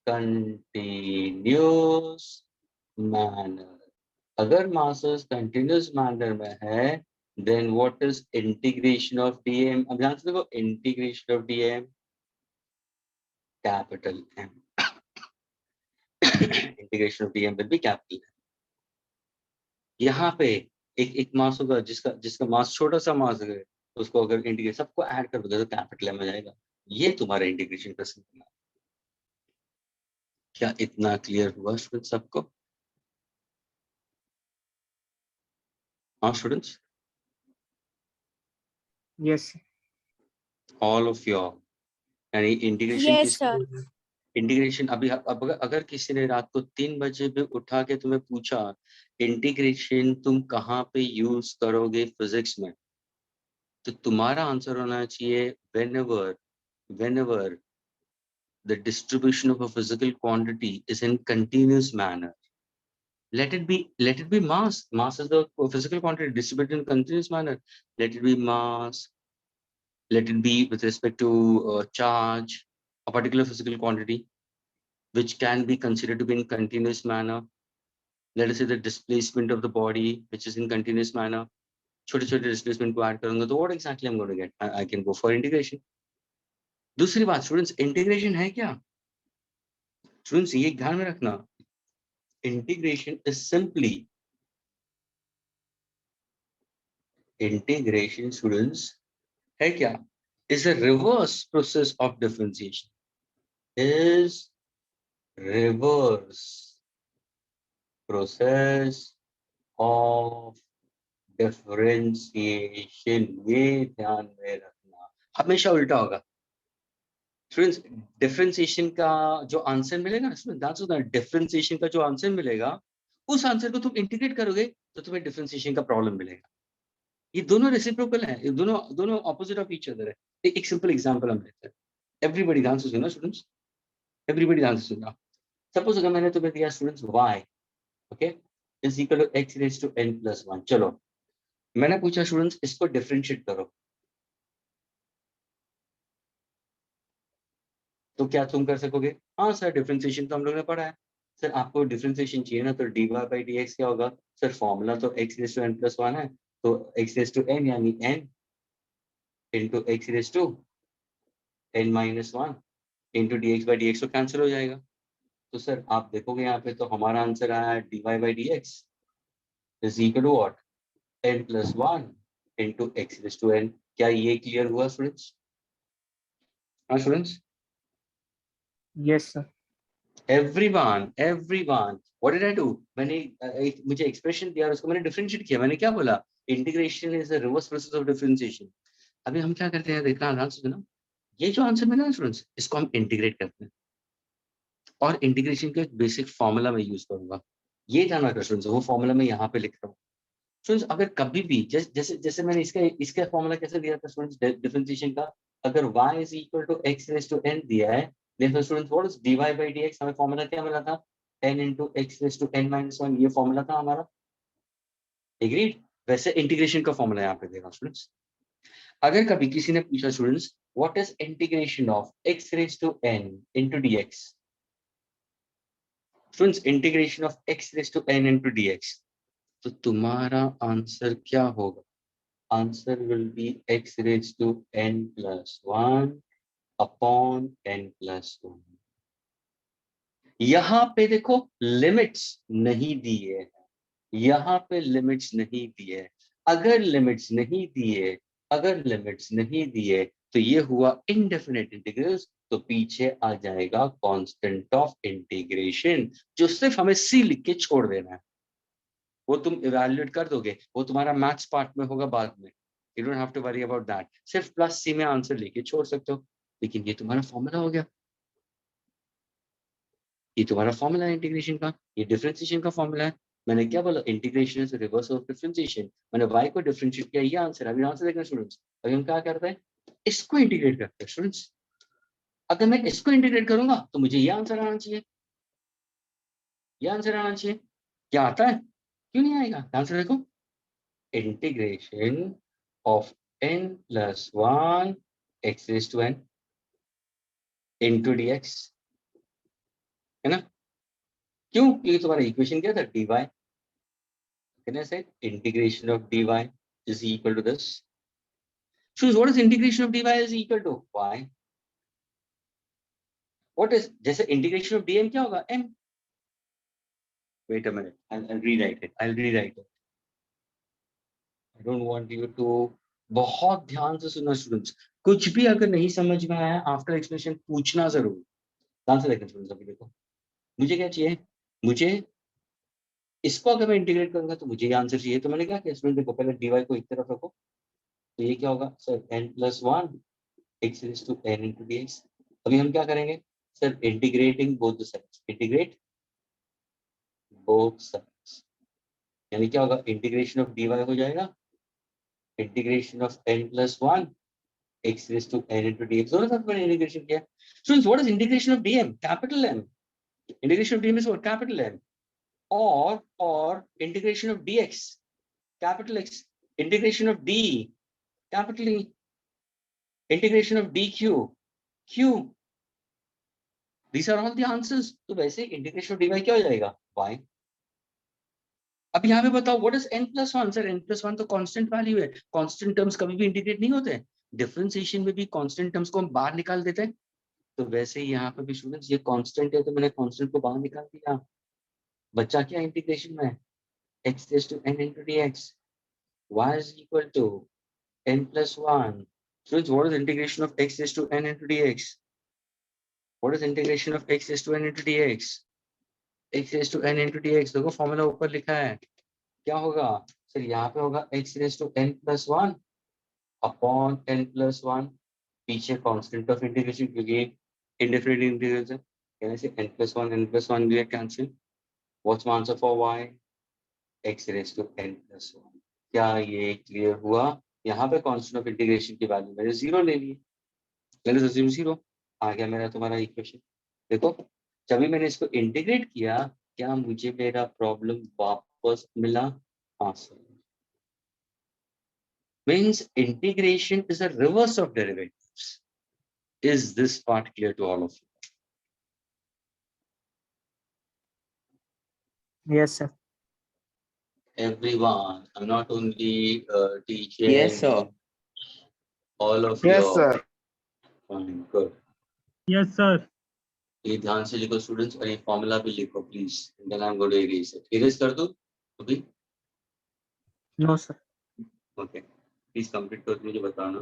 continuous manner. अगर masses continuous manner में है, then what is integration of dm? अब ध्यान से देखो, integration of dm, capital M. integration of dm will be capital M. यहाँ पे एक मास होगा जिसका मास छोटा सा मास है, उसको अगर इंटीग्रेट सबको ऐड कर दोगे तो कैपिटल M आ जाएगा। ये तुम्हारा इंटीग्रेशन का सिंबल है। क्या इतना क्लियर हुआ स्टूडेंट सबको? हाँ students, Yes. All of your, यानी इंटीग्रेशन Yes, sir. इंटीग्रेशन अभी अब अगर किसी ने रात को 3 बजे भी उठा के तुम्हें पूछा इंटीग्रेशन तुम कहाँ पे यूज करोगे फिजिक्स में, तो तुम्हारा आंसर होना चाहिए whenever the distribution of a physical quantity is in continuous manner. Let it be mass. Mass is the physical quantity distributed in continuous manner. Let it be mass. Let it be with respect to charge, a particular physical quantity, which can be considered to be in continuous manner. Let us say the displacement of the body, which is in continuous manner. छोटे-छोटे displacement को add करूँगा तो what exactly I'm going to get? I can go for integration. दूसरी बात students, integration है क्या? Students ये ध्यान में रखना, integration is simply integration students है क्या? is a reverse process of differentiation. Is reverse process of differentiation. ये ध्यान में रखना, हमेशा उल्टा होगा स्टूडेंट्स। डिफरेंशिएशन का जो आंसर मिलेगा ना स्टूडेंट, डिफरेंशिएशन का जो आंसर मिलेगा उस आंसर को तुम इंटीग्रेट करोगे तो तुम्हें डिफरेंशिएशन का प्रॉब्लम मिलेगा। ये दोनों रेसिप्रोकल है, ये दोनों ऑपोजिट ऑफ ईच अदर है। एक सिंपल एग्जांपल हम लेते हैं, एवरीबॉडी ध्यान से सुनना स्टूडेंट्स, एवरीबॉडी ध्यान से सुनना। सपोज अगर मैंने तुम्हें दिया students y okay is equal to x raise to n plus 1, चलो मैंने पूछा स्टूडेंट्स इसको डिफरेंशिएट करो, तो क्या तुम कर सकोगे? हाँ सर, डिफरेंशिएशन तो हम लोगों ने पढ़ा है। सर आपको डिफरेंशिएशन चाहिए ना, तो dy by dx क्या होगा? सर फॉर्मूला तो x raise to n plus 1 है, तो x रेज़ टू n यानी n into x raise to n minus 1 into dx by dx तो कैंसिल हो जाएगा। तो सर आप देखोगे यहाँ पे तो हमारा आंसर आया है dy by dx is equal to what? n plus 1 into x raise to n। क्या ये क्लियर हुआ स्टूडेंट्स? हाँ students? Yes, sir. everyone what did I do? मैंने मुझे एक्सप्रेशन दिया और उसको मैंने डिफरेंशिएट किया। मैंने क्या बोला? Integration is a reverse process of differentiation. अभी हम क्या करते हैं, देखना ध्यान से सुनो, ये जो आंसर मिला स्टूडेंट्स इसको हम इंटीग्रेट करते हैं और इंटीग्रेशन का एक बेसिक फॉर्मूला मैं यूज करूंगा। ये ध्यान रखना स्टूडेंट्स, वो फॉर्मूला मैं यहाँ पे लिख रहा हूँ स्टूडेंट्स। अगर कभी भी जैसे मैंने इसका फॉर्मूला कैसे दिया था स्टूडेंट्स डिफरेंशिएशन का, अगर y is equal to x raise to n दिया है, देखो students what is dy by dx, हमें फॉर्मूला क्या मिला था? n into x raise to n minus 1, ये फॉर्मूला था हमारा। एग्रीड? वैसे इंटीग्रेशन का फॉर्मूला यहाँ पे देगा स्टूडेंट्स। अगर कभी किसी ने पूछा students what is integration of x raise to n into dx, students integration of x raise to n into dx, तो तुम्हारा आंसर क्या होगा? Answer will be x raise to n plus 1 upon n plus 1। यहाँ पे देखो limits नहीं दिए हैं, यहाँ पे लिमिट्स नहीं दिए। अगर लिमिट्स नहीं दिए तो ये हुआ इनडेफिनेट इंटीग्रल्स, तो पीछे आ जाएगा कांस्टेंट ऑफ इंटीग्रेशन, जो सिर्फ हमें सी लिख के छोड़ देना है। वो तुम इवैल्यूएट कर दोगे, वो तुम्हारा मैथ्स पार्ट में होगा बाद में। You don't have to worry about that. सिर्फ प्लस सी में आंसर लेके छोड़ सकते हो, लेकिन ये तुम्हारा फॉर्मूला हो गया, ये तुम्हारा फॉर्मूला है इंटीग्रेशन का, ये डिफरेंशिएशन का फॉर्मूला है। मैंने क्या बोला, integration is reverse of differentiation. मैंने y को डिफरेंशिएट किया, ये आंसर। अभी आंसर देखना स्टूडेंट्स, अभी हम क्या करते हैं, इसको इंटीग्रेट करते हैं स्टूडेंट्स। अगर मैं इसको इंटीग्रेट करूंगा तो मुझे ये आंसर आना चाहिए, ये आंसर आना चाहिए। क्या आता है, क्यों नहीं आएगा? आंसर देखो, integration of n plus 1 x raised to n into dx, है ना? क्यों? क्योंकि तुम्हारा इक्वेशन क्या था, dy। Can I say integration of dy is equal to this? Choose what is integration of dy is equal to y. What is, जैसे integration of dm क्या होगा, m. Wait a minute, I'll rewrite it. I'll rewrite it. I don't want you to, बहुत ध्यान से सुनना students. कुछ भी अगर नहीं समझ में आया आफ्टर एक्सप्लेनेशन पूछना जरूर। ध्यान से देखना स्टूडेंट्स। अभी देखो, मुझे क्या चाहिए, मुझे इसको अगर मैं इंटीग्रेट करूंगा तो मुझे ये आंसर चाहिए। तो मैंने क्या किया स्टूडेंट, देखो पहले dy को एक तरफ रखो, तो ये क्या होगा sir, n plus 1 x raised to n into dx। अभी हम क्या करेंगे sir, integrating both the sides, integrate both sides, यानी क्या होगा, इंटीग्रेशन ऑफ dy हो जाएगा integration of n plus 1 x raised to n into dx। दोनों साथ मैंने इंटीग्रेशन किया। Students what is integration of dm, capital M। Integration of dm is what, capital M। और integration of dx, capital X। Integration of d, capital E। Integration of dq, q। These are all the answers। तो वैसे integration of dy क्या हो जाएगा, y। अब यहाँ पे बताओ what is n plus 1? Sir n plus 1 तो कांस्टेंट वैल्यू है, कांस्टेंट टर्म्स कभी भी इंटीग्रेट नहीं होते। डिफरेंशिएशन में भी कांस्टेंट टर्म्स को हम बाहर निकाल देते हैं। तो वैसे ही यहाँ पे भी स्टूडेंट्स ये कांस्टेंट है, तो मैंने कांस्टेंट को बाहर निकाल दिया। बच्चा क्या इंटीग्रेशन में, x raised to n into dx, y is equal to n plus 1। So what is integration of x raised to n into dx? What is integration of x raised to n into dx? x raised to n into dx, देखो formula ऊपर लिखा है, क्या होगा sir, यहाँ पे होगा x raised to n plus 1 upon n plus 1, पीछे कांस्टेंट ऑफ इंटीग्रेशन क्योंकि इंडिफरेंट इंटीग्रल्स है, यानी से n plus 1 भी cancel. What's my answer for y, x raised to n plus 1। क्या ये क्लियर हुआ? यहाँ पे कांस्टेंट ऑफ इंटीग्रेशन की वैल्यू मैंने 0 ले ली, लेट्स अज्यूम 0। आ गया मेरा तुम्हारा इक्वेशन। देखो जब भी मैंने इसको इंटीग्रेट किया, क्या मुझे मेरा प्रॉब्लम वापस मिला? हाँ sir. Means integration is a reverse of derivatives. Is this part clear to all of you? Yes, sir. Everyone, I'm not only teaching. Yes, sir. All of Yes, you. sir. Fine, good. Yes, sir. ये ध्यान से लिखो students, और ये formula भी लिखो please. Then I am going to erase it. Erase कर दो अभी? No, sir. Okay, please complete करके मुझे बताना।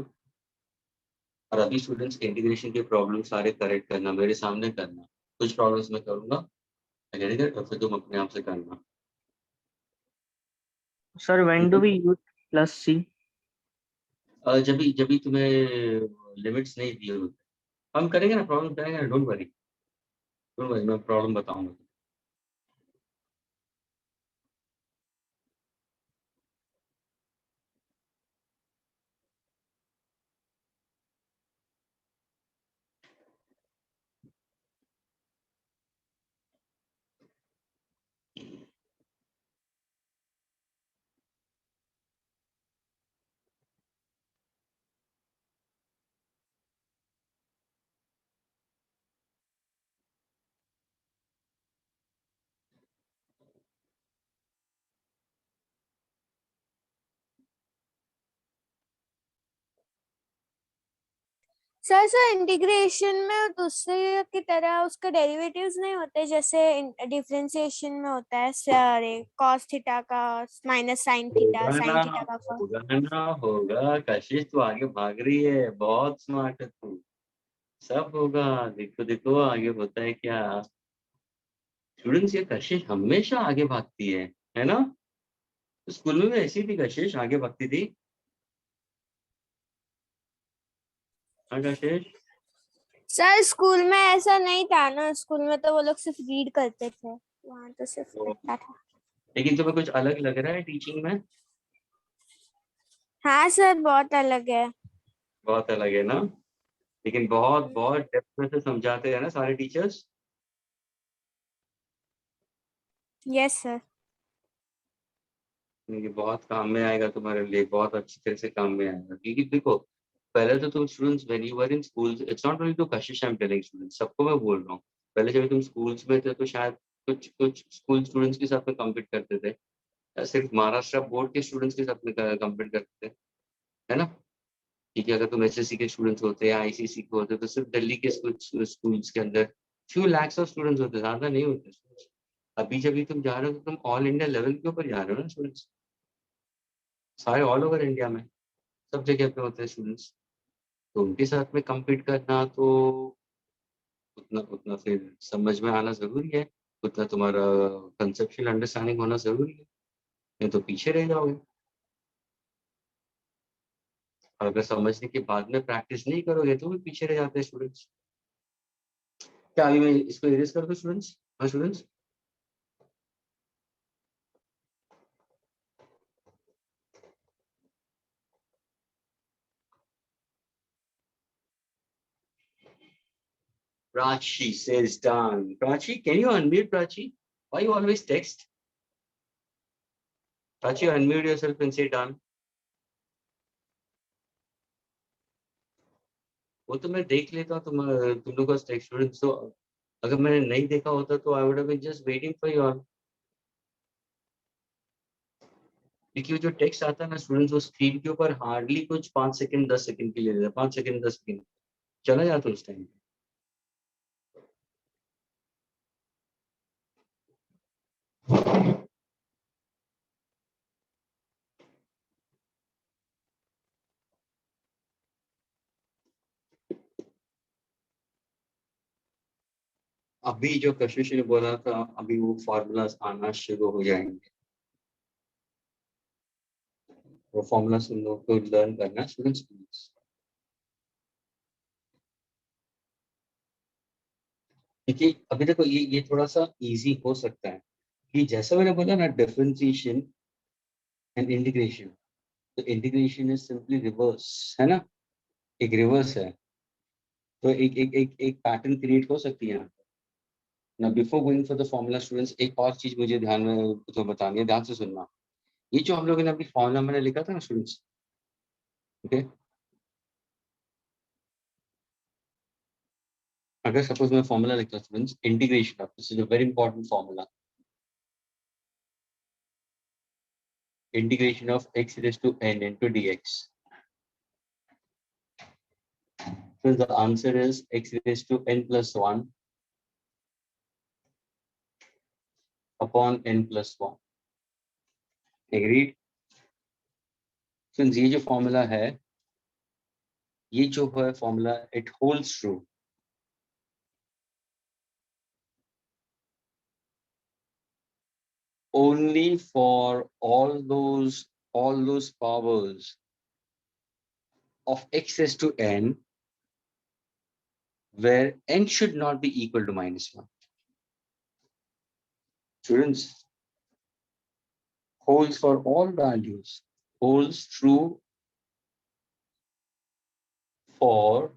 और अभी स्टूडेंट्स इंटीग्रेशन के प्रॉब्लम सारे करेक्ट करना, मेरे सामने करना। कुछ प्रॉब्लम्स मैं करूंगा, और फिर तुम अपने आप से करना। Sir, when do we use plus c? जब भी तुम्हें लिमिट्स नहीं दिए होते, हम करेंगे ना, प्रॉब्लम करेंगे ना, डोंट वरी, मैं प्रॉब्लम बताऊंगा। सर इंटीग्रेशन में दूसरे की तरह उसका डेरिवेटिव्स नहीं होते जैसे डिफरेंशिएशन में होता है सर, cos थीटा का minus sin theta, sin theta का cos। होगा कशिश, तू आगे भाग रही है, बहुत स्मार्ट है तू, सब होगा। देखो देखो आगे होता है क्या स्टूडेंट्स, ये कशिश हमेशा आगे भागती है ना? स्कूल में भी ऐसी थी कशिश, आगे भागती थी। कशिश? सर स्कूल में ऐसा नहीं था ना, स्कूल में तो वो लोग सिर्फ रीड करते थे, वहाँ तो सिर्फ ओ। लिखता था। लेकिन तुम्हें कुछ अलग लग रहा है टीचिंग में? हाँ सर बहुत अलग है। बहुत अलग है ना, लेकिन बहुत बहुत डेप्थ में से समझाते हैं ना सारे टीचर्स। Yes sir. ये बहुत काम में आएगा तुम्हारे लिए, बहुत अच्छी तरह से काम में आएगा, क्योंकि देखो पहले तो तुम students when you were in schools, it's not only to Kashish, I am telling students, सबको मैं बोल रहा हूँ, पहले जब तुम स्कूल्स में थे तो शायद कुछ कुछ स्कूल स्टूडेंट्स के साथ में कम्पीट करते थे, या सिर्फ महाराष्ट्र बोर्ड के स्टूडेंट्स के साथ में कम्पीट करते थे, है ना? क्योंकि अगर तुम एसएससी के स्टूडेंट्स होते या आईसीसी के होते तो सिर्फ दिल्ली के कुछ स्कूल्स के अंदर फ्यू लैक्स ऑफ स्टूडेंट्स होते, ज्यादा नहीं होते। अभी जब भी तुम जा रहे हो तो तुम ऑल इंडिया लेवल के ऊपर जा रहे हो ना स्टूडेंट्स, सारे ऑल ओवर इंडिया में सब जगह पे होते हैं स्टूडेंट्स, तो उनके साथ में compete करना तो उतना उतना फिर समझ में आना जरूरी है, उतना तुम्हारा कंसेप्चुअल अंडरस्टैंडिंग होना जरूरी है, नहीं तो पीछे रह जाओगे। और अगर समझने के बाद में प्रैक्टिस नहीं करोगे तो भी पीछे रह जाते हैं स्टूडेंट्स। क्या अभी मैं इसको इरेज कर दूं स्टूडेंट्स? हाँ students, Prachi says done. Prachi, can you unmute Prachi? Why you always text? Prachi, unmute yourself and say done. वो तो मैं देख लेता हूँ तुम लोग का टेक्स्ट स्टूडेंट्स, तो अगर मैंने नहीं देखा होता तो I would have been just waiting for you all, क्योंकि जो टेक्स्ट आता है ना स्टूडेंट्स वो स्क्रीन के ऊपर हार्डली कुछ 5 सेकंड 10 सेकंड के लिए रहता है, 5 सेकंड 10 सेकंड चला जाता है उस टाइम। अभी जो कशिश ने बोला था अभी वो फॉर्मूलाज आना शुरू हो जाएंगे, वो फॉर्मूलाज तुम लोग को लर्न करना स्टूडेंट्स प्लीज। क्योंकि अभी देखो ये थोड़ा सा इजी हो सकता है कि जैसा मैंने बोला ना डिफरेंशिएशन एंड इंटीग्रेशन, तो इंटीग्रेशन इज सिंपली रिवर्स, है ना, एक रिवर्स है, तो एक पैटर्न क्रिएट हो सकती है ना। Before going for the formula students, एक और चीज मुझे ध्यान में तो बतानी है, ध्यान से सुनना। ये जो हम लोगों ने अभी फॉर्मूला मैंने लिखा था ना स्टूडेंट्स, ओके, अगर सपोज मैं फॉर्मूला लिखता हूँ students, integration of, this is a very important formula, integration of x raised to n into dx. So the answer is x raised to n plus 1 upon n plus 1. Agreed? Since ये जो formula है, ये जो है formula, it holds true only for all those powers of x raised to n where n should not be equal to -1. Students, holds for all values, holds true for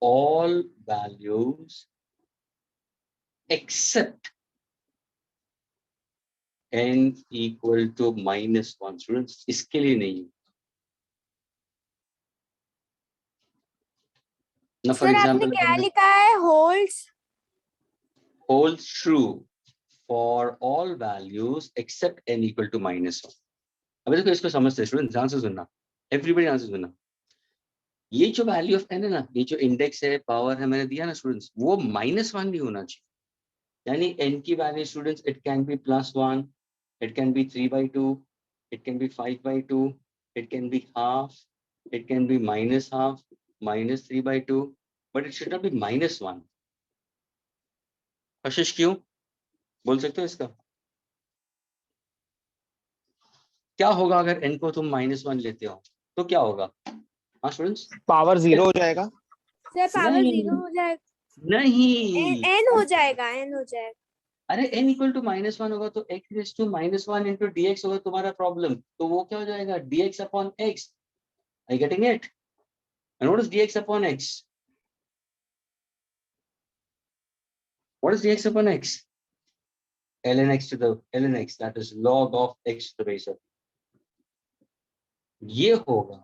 all values except n equal to -1. Students, इसके लिए नहीं। Now, for sir आपने example, क्या लिखा है? holds true for all values except n equal to -1. अभी देखो इसको समझते हैं स्टूडेंट, ध्यान से सुनना, एवरीबॉडी ध्यान से सुनना। ये जो वैल्यू ऑफ n है ना, ये जो इंडेक्स है, पावर है, मैंने दिया ना स्टूडेंट्स, वो -1 नहीं होना चाहिए। यानी n की value students, it can B +1, it can be 3/2, it can be 5/2, it can be half, it can be -half, -3/2, but it should not be -1. कशिश क्यों बोल सकते हो इसका? क्या होगा अगर n को तुम -1 लेते हो तो क्या होगा? हाँ स्टूडेंट्स, पावर 0 हो जाएगा। सर पावर नहीं 0 हो जाएगा, नहीं, n हो जाएगा, n हो जाएगा। अरे n इक्वल टू -1 होगा तो x raise to -1 into dx होगा तुम्हारा प्रॉब्लम, तो वो क्या हो जाएगा dx upon x। Are you getting it? And what is dx upon x? What is dx upon x? ln x to the ln x, that is log of x to the base of। ये होगा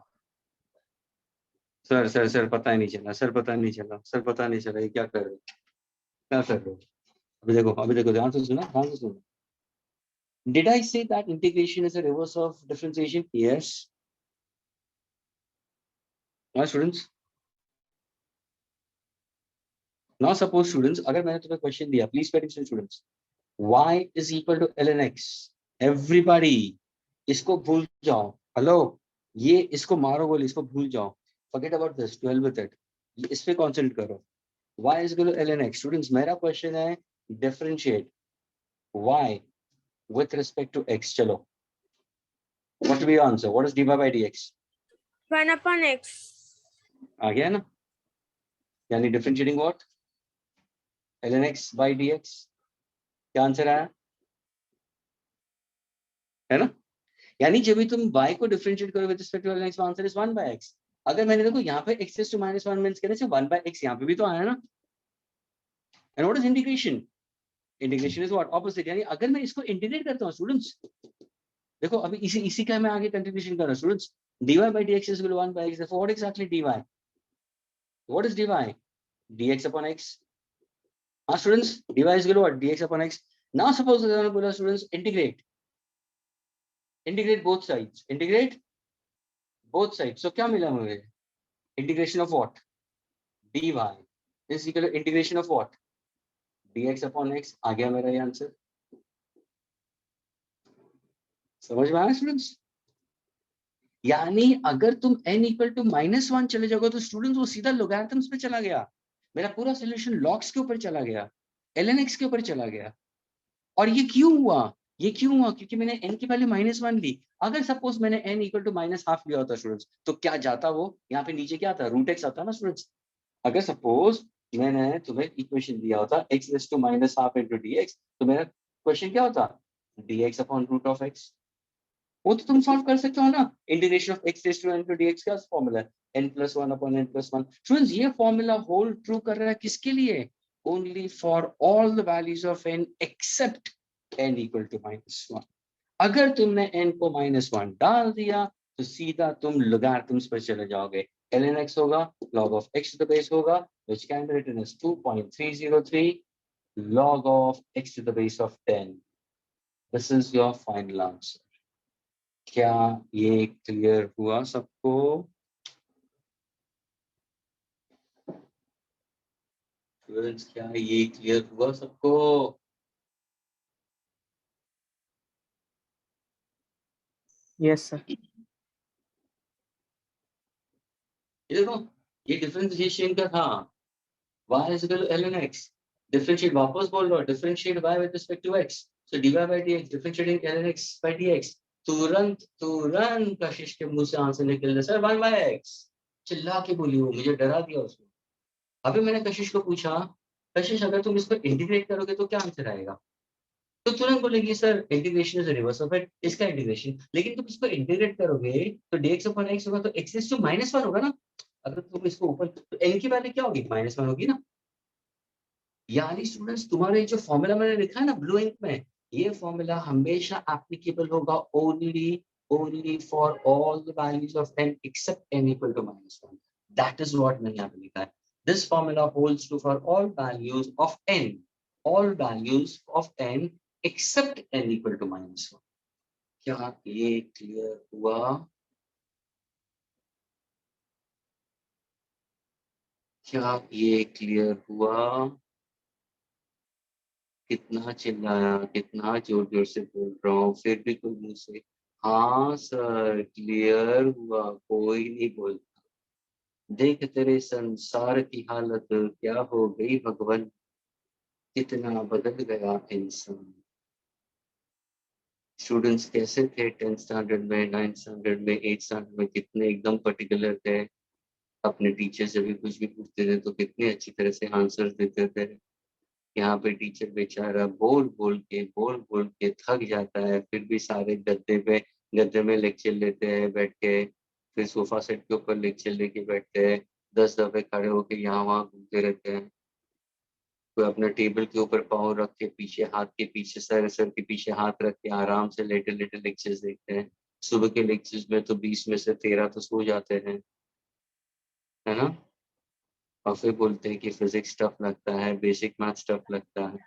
sir sir sir पता ही नहीं चला, sir पता नहीं चला, sir पता नहीं चला, ये क्या कर रहे हो, क्या कर रहे हो? अभी देखो ध्यान से सुना, ध्यान से सुना। Did I say that integration is a reverse of differentiation? Yes. Now students, now suppose students, अगर मैंने तुम्हें क्वेश्चन दिया, please pay attention students, y is equal to ln x, everybody इसको भूल जाओ, हेलो, ये इसको मारो गोली, इसको भूल जाओ, forget about this, 12 with it, इस पे कॉन्सेंट्रेट करो। y is equal to ln x, students मेरा क्वेश्चन है differentiate y with respect to x, चलो, what will be your answer? What is dy by dx? 1 upon x। आ गया ना, यानी differentiating what? ln x by dx, क्या answer आया, है ना? यानी जब भी तुम y को डिफरेंशिएट करो with respect to ln x, answer is 1 by x। अगर मैंने देखो यहाँ पे x to -1 मींस कहने से 1 by x यहाँ पे भी तो आया ना। And what is integration? Integration is what? Opposite. यानी अगर मैं इसको इंटीग्रेट करता हूँ स्टूडेंट्स, देखो अभी इसी का मैं आगे कंटिन्यूएशन कर रहा हूँ students, dy by dx is equal to 1 by x, therefore what exactly dy? What is dy? dx upon x। हाँ students, dy is equal to what? dx upon x। now suppose मैंने बोला students integrate both sides, integrate both sides, so क्या मिला मुझे? integration of what? dy is equal to integration of what? dx upon x। आ गया मेरा ये answer, समझ में आया स्टूडेंट्स? यानी अगर तुम n इक्वल टू -1 चले जाओगे तो स्टूडेंट्स वो सीधा लोगैरिथम्स पे चला गया, मेरा पूरा सॉल्यूशन लॉग्स के ऊपर चला गया, ln x के ऊपर चला गया। और ये क्यों हुआ? ये क्यों हुआ? क्योंकि मैंने n की वैल्यू -1 ली। अगर सपोज मैंने n इक्वल टू -1/2 लिया होता स्टूडेंट्स, तो क्या जाता वो यहाँ पे नीचे क्या आता? √x आता ना स्टूडेंट्स। अगर सपोज मैंने तुम्हें इक्वेशन दिया होता x raise to -1/2 into dx, तो मेरा क्वेश्चन क्या होता? dx upon √x। वो तो तुम सॉल्व कर सकते हो ना। Integration of x raise to n into dx का फॉर्मूला है n+1 अपॉन n+1। स्टूडेंट्स ये फॉर्मूला होल्ड ट्रू कर रहा है किसके लिए? Only for all the values of n except n equal to -1। अगर तुमने n को -1 डाल दिया तो सीधा तुम लोगैरिथम्स पर चले जाओगे। ln x होगा log of x to the base होगा, which can be written as 2.303 log of x to the base of 10। This is your final answer। क्या ये क्लियर हुआ सबको? स्टूडेंट्स क्या ये क्लियर हुआ सबको? Yes, sir. ये देखो, ये डिफरेंशिएशन का था, y is equal to ln x, differentiate वापस बोल रहा हूं, differentiate y with respect to x, so dy by dx differentiating ln x by dx, तुरंत कशिश के मुंह से आंसर निकल रहा सर 1 by x। चिल्ला के बोली वो, मुझे डरा दिया उसने। अभी मैंने कशिश को पूछा, कशिश अगर तुम इसको इंटीग्रेट करोगे तो क्या आंसर आएगा? तो तुरंत बोलेगी sir integration is reverse of it, इसका इंटीग्रेशन। लेकिन तुम इसको इंटीग्रेट करोगे तो dx upon x होगा, तो x is to -1 होगा ना। अगर तुम इसको ऊपर, तो n की वैल्यू क्या होगी? -1 होगी ना। यानी स्टूडेंट्स तुम्हारे जो फॉर्मूला मैंने लिखा है ना ब्लू इंक में, ये फॉर्मूला हमेशा एप्लीकेबल होगा only for all the values of n except n equal to -1। That is what मैंने यहाँ पे लिखा है। This formula holds true for all values of n, all values of n except n equal to -1। क्या ये clear हुआ? क्या ये क्लियर हुआ? कितना चिल्लाया, कितना जोर जोर से बोल रहा हूँ, फिर भी कोई मुंह से हाँ सर क्लियर हुआ कोई नहीं बोलता। देख तेरे संसार की हालत क्या हो गई भगवान, कितना बदल गया इंसान। स्टूडेंट्स कैसे थे 10th स्टैंडर्ड में, 9th स्टैंडर्ड में, 8th स्टैंडर्ड में, कितने एकदम पर्टिकुलर थे, अपने टीचर से भी कुछ भी पूछते थे तो कितने अच्छी तरह से आंसर देते थे। यहाँ पे टीचर बेचारा बोल बोल के थक जाता है, फिर भी सारे गद्दे में लेक्चर लेते हैं बैठ के, फिर सोफा सेट के ऊपर लेक्चर लेके बैठते हैं, 10 दफे खड़े होके यहाँ वहाँ घूमते रहते हैं। कोई अपने टेबल के ऊपर पाँव रख के पीछे हाथ के पीछे सर के पीछे हाथ रख के आराम से लेटे लेटे लेक्चर्स देखते हैं। सुबह के लेक्चर्स में तो 20 में से 13 तो सो जाते हैं, है ना। और फिर बोलते हैं कि फिजिक्स टफ लगता है, बेसिक मैथ्स टफ लगता है,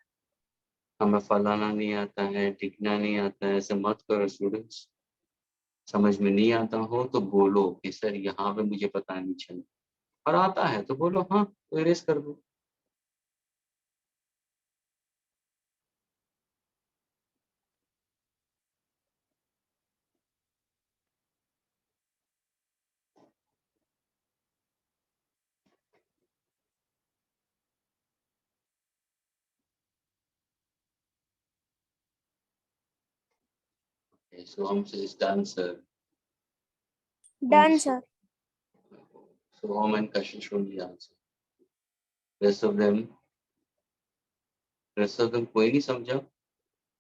हमें फलाना नहीं आता है, टिकना नहीं आता है। ऐसे मत करो स्टूडेंट्स। समझ में नहीं आता हो तो बोलो कि सर यहाँ पे मुझे पता नहीं चला, और आता है तो बोलो हाँ तो इरेज कर दो। So Home says done, sir. Done, sir. So Home and Kashish only answer. Rest of them कोई नहीं समझा?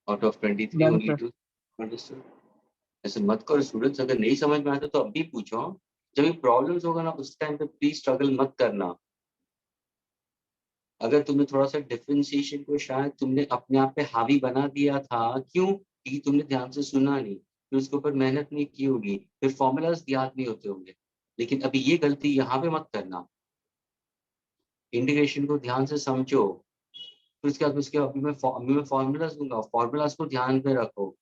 Out of 23 Done, only sir. 2 understood. ऐसे मत करो स्टूडेंट्स, अगर नहीं समझ में आता तो अभी पूछो। जब ये प्रॉब्लम्स होगा ना उस टाइम पे प्लीज स्ट्रगल मत करना। अगर तुमने थोड़ा सा डिफरेंशिएशन को शायद तुमने अपने आप पे हावी बना दिया था, क्यों? क्योंकि तुमने ध्यान से सुना नहीं, फिर उसके ऊपर मेहनत नहीं की होगी, फिर फॉर्मूलाज याद नहीं होते होंगे। लेकिन अभी ये गलती यहाँ पे मत करना। इंटीग्रेशन को ध्यान से समझो, फिर उसके अभी मैं फॉर्मूलाज दूंगा, फॉर्मूलाज को ध्यान पे रखो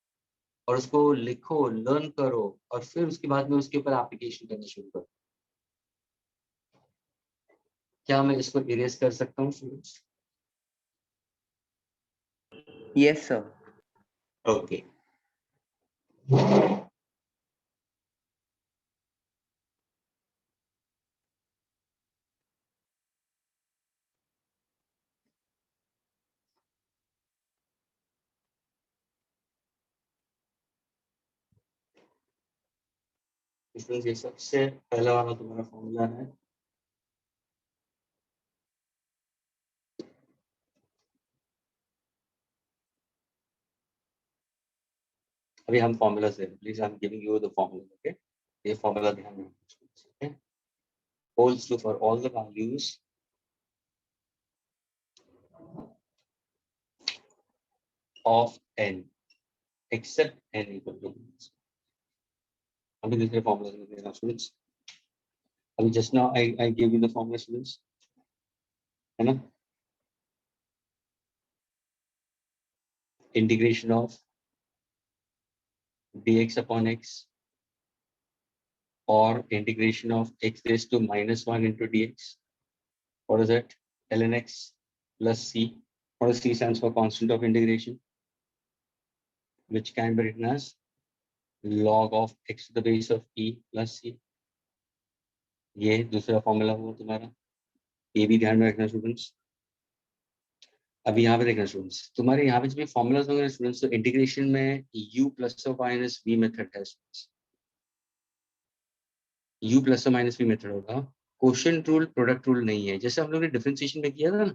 और उसको लिखो, लर्न करो, और फिर उसके बाद में उसके ऊपर एप्लीकेशन करना शुरू करो। क्या मैं इसको इरेज कर सकता हूँ स्टूडेंट्स? Yes sir. ओके। ये सबसे पहला वाला तुम्हारा फॉर्मूला है। अभी हम फॉर्मूला से, please I am giving you the formula, okay. ये फॉर्मूला ध्यान में रखना, holds true for all the values of n except n equal to 1. अभी दूसरे फॉर्मूला में देना स्टूडेंट्स। अभी just now I give you the formula students, है ना। Integration of dx upon x or integration of x raised to -1 into dx. What is that? ln x plus c. What does c stands for? Constant of integration, which can be written as log of x to the base of e plus c. ये दूसरा formula हुआ तुम्हारा, ये भी ध्यान में रखना students. अभी यहाँ पे देखना स्टूडेंट्स, तुम्हारे यहाँ पे जब फॉर्मूलाज होंगे स्टूडेंट्स, तो इंटीग्रेशन में u प्लस और माइनस v मेथड है स्टूडेंट्स। u प्लस और माइनस v मेथड होगा, क्वोशिएंट रूल प्रोडक्ट रूल नहीं है, जैसे हम लोग ने डिफरेंशिएशन में किया था ना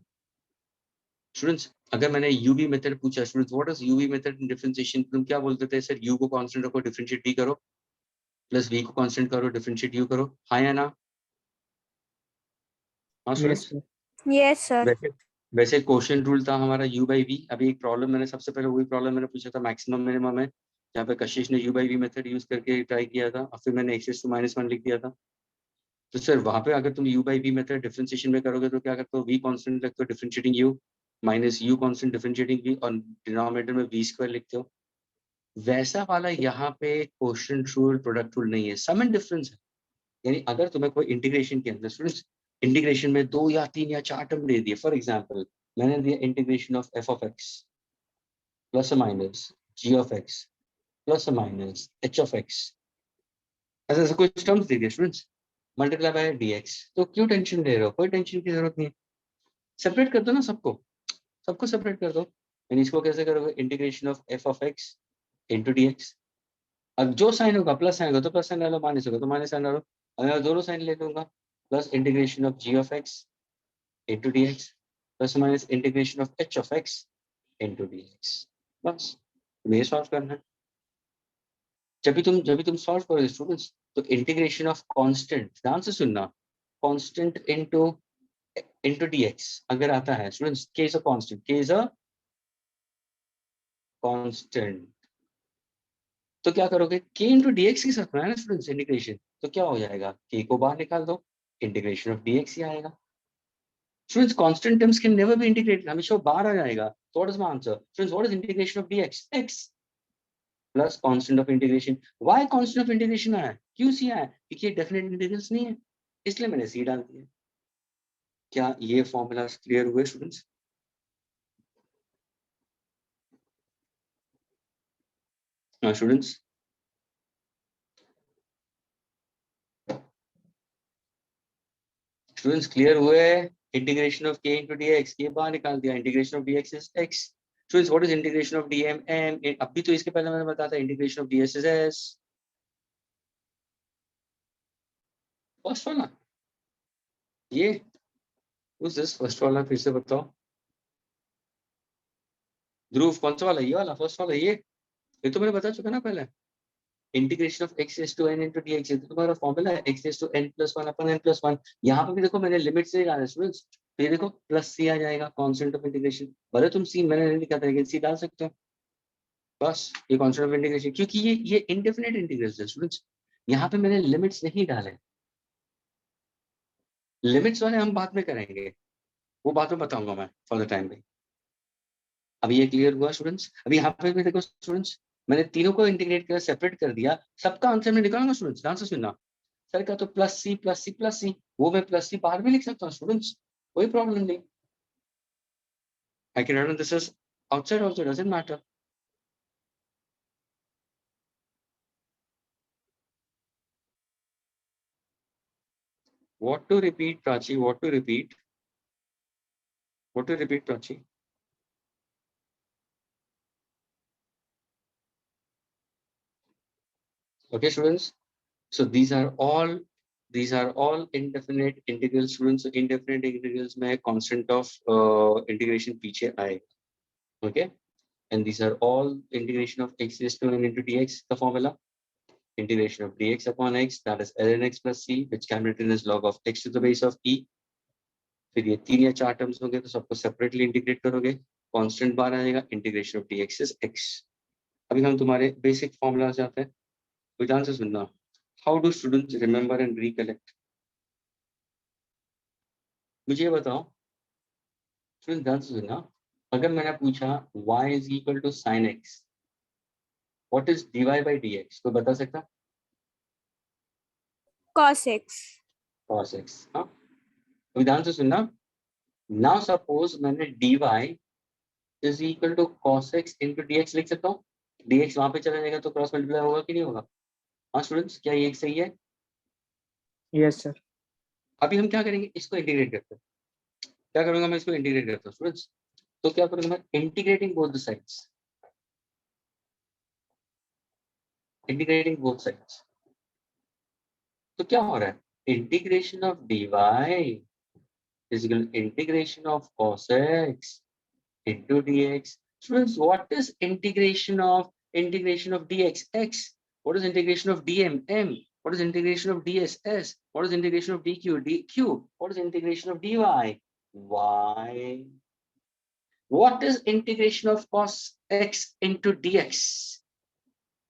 स्टूडेंट्स। अगर मैंने uv मेथड पूछा students, what is uv method in differentiation, तुम क्या बोलते थे? सर u को कांस्टेंट रखो, डिफरेंशिएट v करो, प्लस v को कांस्टेंट करो, डिफरेंशिएट u करो। हाँ या ना? हाँ Yes, students. sir. Yes, sir. वैसे क्वोशिएंट रूल था हमारा u by v। अभी एक प्रॉब्लम मैंने सबसे पहले वही प्रॉब्लम मैंने पूछा था मैक्सिमम मिनिमम है, जहाँ पे कशिश ने u by v method use करके ट्राई किया था, और फिर मैंने x to -1 लिख दिया था। तो सर वहां पे अगर तुम u by v method differentiation में करोगे तो क्या करते हो? v कांस्टेंट रखते हो, differentiating u, minus u constant differentiating v, और डिनोमिनेटर में v स्क्वायर लिखते हो। वैसा वाला यहाँ पे क्वोशिएंट रूल प्रोडक्ट रूल नहीं है, सम एंड डिफरेंस है। यानी अगर तुम्हें कोई इंटीग्रेशन के अंदर स्टूडेंट्स, इंटीग्रेशन में 2 या 3 या 4 टर्म दे दिए, फॉर एग्जांपल मैंने दिया integration of f of x plus minus g of x plus minus h of x, ऐसे ऐसे कुछ टर्म्स दे दिए स्टूडेंट्स, मल्टीप्लाई बाय dx, तो क्यों टेंशन ले रहे हो? कोई टेंशन की जरूरत नहीं है, सेपरेट कर दो ना सबको, सबको सेपरेट कर दो। यानी इसको कैसे करोगे? Integration of f of x into dx, अब जो साइन होगा प्लस साइन होगा तो प्लस साइन डालो, माइनस होगा तो माइनस साइन डालो। अगर दोनों साइन ले लूंगा plus integration of g of x into dx plus minus integration of h of x into dx। बस तुम्हें ये सॉल्व करना है। जब भी तुम सॉल्व करोगे स्टूडेंट्स, तो इंटीग्रेशन ऑफ कांस्टेंट, ध्यान से सुनना, कांस्टेंट इनटू dx अगर आता है students, k is a constant, k is a constant, तो क्या करोगे, k इनटू dx के साथ ना स्टूडेंट्स इंटीग्रेशन, तो क्या हो जाएगा, k को बाहर निकाल दो, इंटीग्रेशन ऑफ dx ही आएगा। Students constant terms can never be integrated, हमेशा बाहर आ जाएगा। तो what is my answer students, what is integration of dx, x plus constant of integration. Why constant of integration आया, क्यों सी आया, क्योंकि ये डेफिनेट इंटीग्रल्स नहीं है, इसलिए मैंने सी डाल दिया। क्या ये फॉर्मूला क्लियर हुए स्टूडेंट्स? स्टूडेंट्स स्टूडेंट्स क्लियर हुए? Integration of k into dx, के बाहर निकाल दिया, integration of dx is x। Students what is integration of dm m, अभी तो इसके पहले मैंने बताया था integration of ds is s। First वाला ये, उस दिस फर्स्ट वाला फिर से बताओ ध्रुव, कौन सा वाला, ये वाला फर्स्ट वाला, ये तो मैंने बता चुका ना पहले। Integration of x is to n into dx, ये तो तुम्हारा फॉर्मूला है, x is to n plus 1 upon n plus 1। यहाँ पे भी देखो मैंने लिमिट से डाला स्टूडेंट्स, तो ये देखो प्लस c आ जाएगा, कांस्टेंट ऑफ इंटीग्रेशन, भले तुम c मैंने नहीं लिखा था लेकिन c डाल सकते हो। बस ये कांस्टेंट ऑफ इंटीग्रेशन, क्योंकि ये इंडेफिनिट इंटीग्रल्स है स्टूडेंट्स, यहाँ पे मैंने लिमिट्स नहीं डाले। लिमिट्स वाले हम बाद में करेंगे, वो बाद में बताऊंगा मैं फॉर द टाइम पे। अभी ये क्लियर हुआ स्टूडेंट्स? अभी यहाँ पे भी देखो स्टूडेंट्स, मैंने तीनों को इंटीग्रेट कर सेपरेट कर दिया, सबका आंसर मैं निकालूंगा स्टूडेंट्स, ध्यान से सुनना। सर का तो plus c plus c plus c, वो मैं प्लस सी बाहर भी लिख सकता हूँ स्टूडेंट्स, कोई प्रॉब्लम नहीं। I can write this is outside also, doesn't matter. What to repeat Prachi, what to repeat, what to repeat Prachi? Okay students, so these are all indefinite integrals students। so indefinite integrals में constant of integration पीछे आएगा, okay, and these are all integration of x raised to n into dx का formula, integration of dx upon x, that is ln x plus c, which can be written as log of x to the base of e। फिर ये 3 या 4 terms होंगे तो सबको separately integrate करोगे, constant बाहर आ जाएगा, integration of dx is x। अभी हम तुम्हारे बेसिक फॉर्मूला से आते हैं, तो ध्यान से सुनना। How do students remember and recollect? मुझे ये बताओ स्टूडेंट, ध्यान से सुनना, अगर मैंने पूछा y is equal to sin x, what is dy by dx, कोई बता सकता? cos x। cos x। हाँ, तो ध्यान से सुनना। Now suppose मैंने dy is equal to cos x into dx लिख सकता हूँ, dx वहां पे चला जाएगा तो क्रॉस मल्टीप्लाई होगा कि नहीं होगा? हाँ स्टूडेंट्स, क्या ये सही है? Yes sir. अभी हम क्या करेंगे, इसको इंटीग्रेट करते हैं। क्या करूंगा मैं, इसको इंटीग्रेट करता हूँ स्टूडेंट्स, तो क्या करूंगा मैं, integrating both the sides, integrating both sides. तो क्या हो रहा है, integration of dy is equal to integration of cos x into dx। Students, what is integration of dx x? What is integration of dm m? What is integration of ds s? What is integration of dq dq? What is integration of dy y? What is integration of cos x into dx?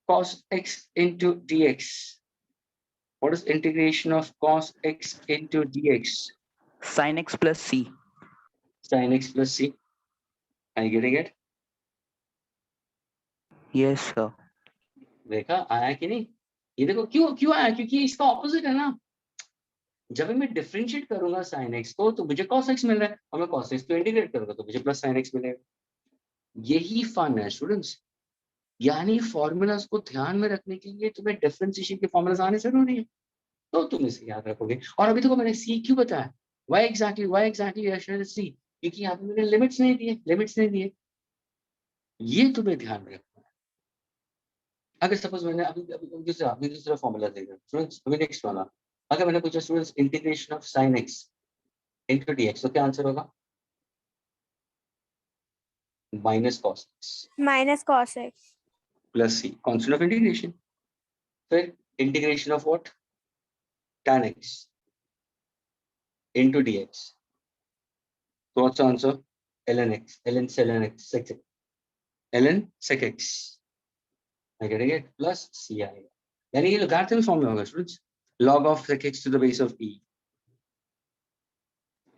Cos x into dx. What is integration of cos x into dx? Sin x plus c. Sin x plus c. Are you getting it? Yes sir. देखा आया कि नहीं? ये देखो क्यों आया, क्योंकि इसका ऑपोजिट है ना। जब मैं डिफरेंशिएट करूंगा sin x को तो मुझे cos x मिल रहा है, और मैं cos x को इंटीग्रेट करूंगा तो मुझे प्लस sin x मिलेगा। यही फन है स्टूडेंट्स, यानी फॉर्मूलाज को ध्यान में रखने के लिए तुम्हें डिफरेंशिएशन के फॉर्मूलाज आने जरूरी है, तो तुम इसे याद रखोगे। और अभी देखो मैंने c क्यों बताया, why exactly I should see, क्योंकि यहाँ पे मैंने लिमिट्स नहीं दिए, ये तुम्हें ध्यान में रखना है। अगर सपोज मैंने अभी दूसरा फॉर्मूला देगा स्टूडेंट्स, अभी नेक्स्ट वाला, अगर मैंने पूछा students integration of sin x into dx, तो क्या आंसर होगा? Minus cos x minus cos x plus c, constant of integration. फिर integration of what? tan x into dx. So what's the answer? ln x, ln sec x, ln sec x. I get it, plus c आएगा. यानी ये logarithm form में होगा students, log of sec x to the base of e.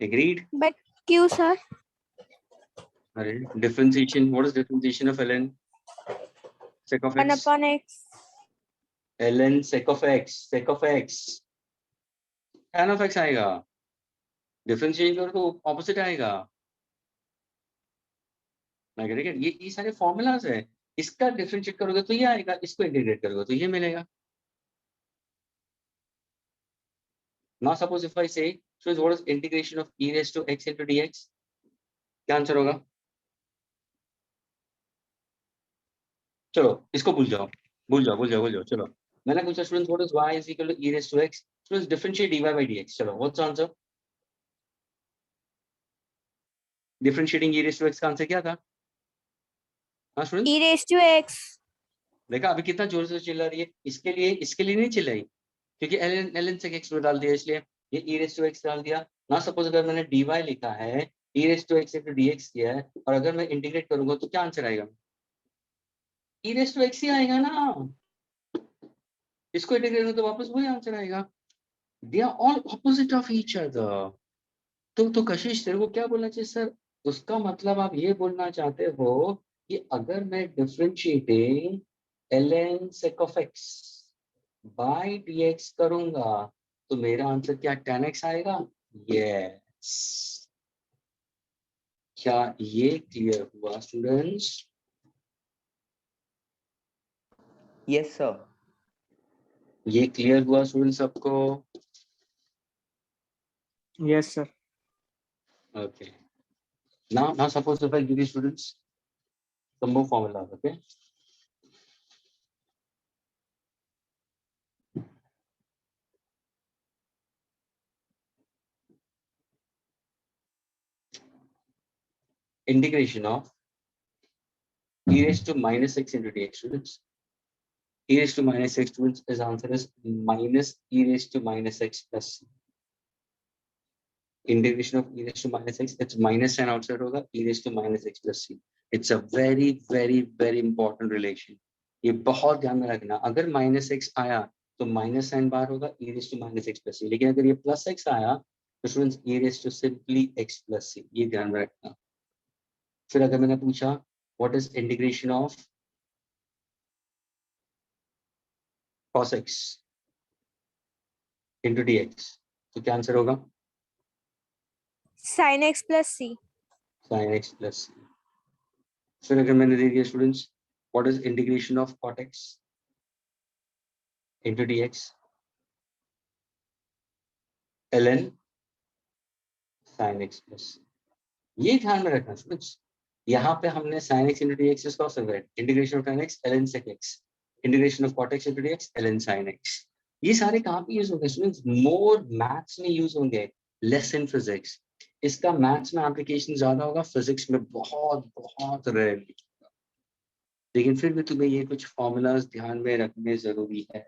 Agreed? But क्यों sir? अरे differentiation, what is differentiation of ln sec of 1 x? upon x. ln sec of x tan of x आएगा. Differentiate करो तो opposite आएगा. मैं कह रहा हूँ ये सारे फॉर्मूलाज है. इसका डिफरेंशिएट करोगे तो ये आएगा, इसको इंटीग्रेट करोगे तो ये मिलेगा. Now suppose if I say, so what is integration of e raised to x into dx? क्या आंसर होगा? चलो इसको भूल जाओ, चलो. मैंने पूछा students what is y is equal to e raised to x. Students differentiate dy by dx. चलो what's answer? Differentiating e raised to x का आंसर क्या था? हाँ students, e raised to x. देखा अभी कितना जोर से चिल्ला रही है. इसके लिए नहीं चिल्लाई, क्योंकि ln sec x डाल दिया, इसलिए ये e raised to x डाल दिया. ना सपोज अगर मैंने dy लिखा है, e raised to x into dx किया है, और अगर मैं इंटीग्रेट करूंगा तो क्या आंसर आएगा? e raised to x ही आएगा ना. इसको इंटीग्रेट करूंगा तो वापस वही आंसर आएगा. They are all opposite of each other. तो कशिश तेरे को क्या बोलना चाहिए सर? उसका मतलब आप ये बोलना चाहते हो कि अगर मैं differentiating ln sec of x by dx करूंगा तो मेरा आंसर क्या tan x आएगा? यस. क्या ये क्लियर हुआ स्टूडेंट्स? Yes, sir. ये क्लियर हुआ स्टूडेंट्स सबको? Yes, sir. Okay. Now suppose if I give you students some more formulas, okay? Integration of e raised to minus x into dx, students. E raised to minus x, students, his answer is minus e raised to minus x plus c. Integration of e raised to minus x, it's minus sign outside होगा, e raised to minus x plus c. It's a very very very important relation. ये बहुत ध्यान में रखना. अगर minus x आया तो minus sign बाहर होगा, e raised to minus x plus c. लेकिन अगर ये plus x आया तो students e raised to simply x plus c. ये ध्यान में रखना. फिर अगर मैंने पूछा what is integration of cos x into dx, तो क्या आंसर होगा? sin x plus c. sin x plus c. फिर अगर मैंने दे दिया students what is integration of cot x into dx, ln sin x plus c. ये ध्यान में रखना स्टूडेंट्स. यहाँ पे हमने sin x into dx इसको separate, integration of tan x ln sec x, integration of cot x into dx ln sin x. ये सारे कहाँ पे यूज होंगे स्टूडेंट्स? मोर मैथ्स में यूज होंगे, लेस इन फिजिक्स. इसका मैथ्स में एप्लीकेशन ज्यादा होगा, फिजिक्स में बहुत बहुत रेयरली. लेकिन फिर भी तुम्हें ये कुछ फॉर्मूलाज ध्यान में रखने जरूरी है.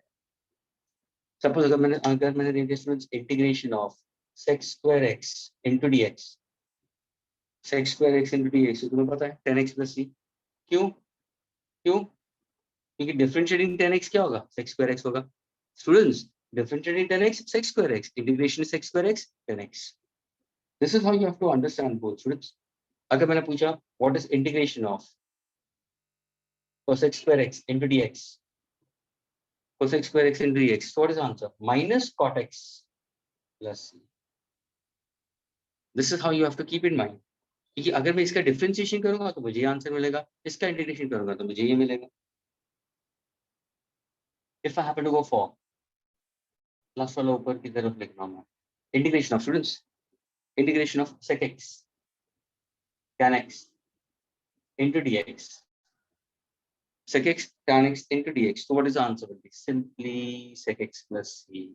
सपोज अगर मैंने दे दिया students integration of sec square x into dx, sec square x into dx, तुम्हें पता है 10x plus c. क्यों? क्योंकि डिफरेंशिएटिंग 10x क्या होगा? sec square x होगा. Students differentiating 10x sec square x, integration sec square x 10x. This is how you have to understand both students. अगर मैंने पूछा what is integration of cosec square x into dx, cosec square x into dx, so what is the answer? Minus cot x plus c. This is how you have to keep in mind. क्योंकि अगर मैं इसका differentiation करूंगा तो मुझे ये answer मिलेगा, इसका इंटीग्रेशन करूंगा तो मुझे ये मिलेगा. If I happen to go for last वाला ऊपर की तरफ लिख रहा हूं मैं, integration of students, integration of sec x tan x into dx, sec x tan x into dx. So what is the answer? Will be simply sec x plus c.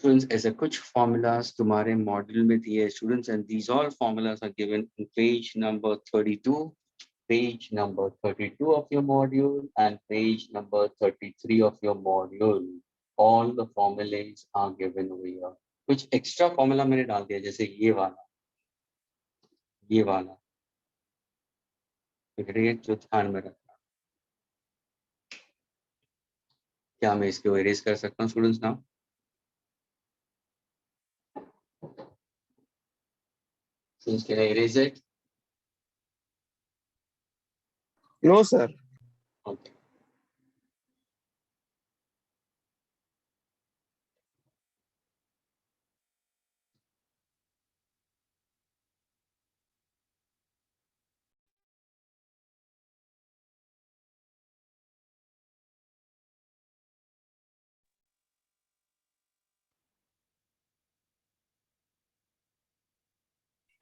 Students, ऐसे कुछ formulas तुम्हारे module में दिए students, and these all formulas are given in page number 32, page number 32 of your module, and page number 33 of your module. All the formulas are given over here. कुछ extra formula मैंने डाल दिया, जैसे ये वाला, जो ध्यान में रखना। क्या मैं इसको erase कर सकता हूँ students now? Students, can I erase it? No, sir. Okay.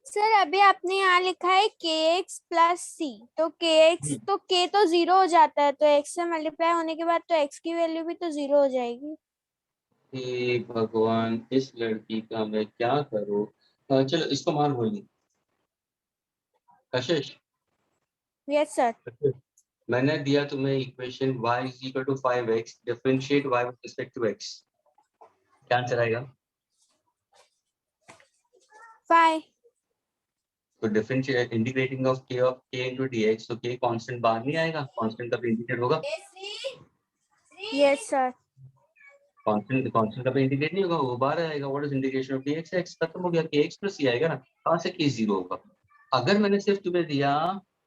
Sir अभी आपने यहाँ लिखा है kx प्लस सी, तो kx तो k तो 0 हो जाता है, तो x से मल्टीप्लाई होने के बाद तो x की वैल्यू भी तो 0 हो जाएगी। हे भगवान, इस लड़की का मैं क्या करूं? चलो इसको मार बोली। कशिश, यस सर। मैंने दिया तुम्हें equation y is equal to 5x, differentiate y with respect to x, क्या आंसर आएगा? 5। तो differentiate integrating of k into dx, तो k कांस्टेंट बाहर नहीं आएगा, कांस्टेंट का इंटीग्रेट होगा। Yes sir. कांस्टेंट का इंटीग्रेट नहीं होगा, वो बाहर आएगा। What is integration of dx? x खत्म हो गया, kx प्लस c आएगा ना, कहां से k 0 होगा? अगर मैंने सिर्फ तुम्हें दिया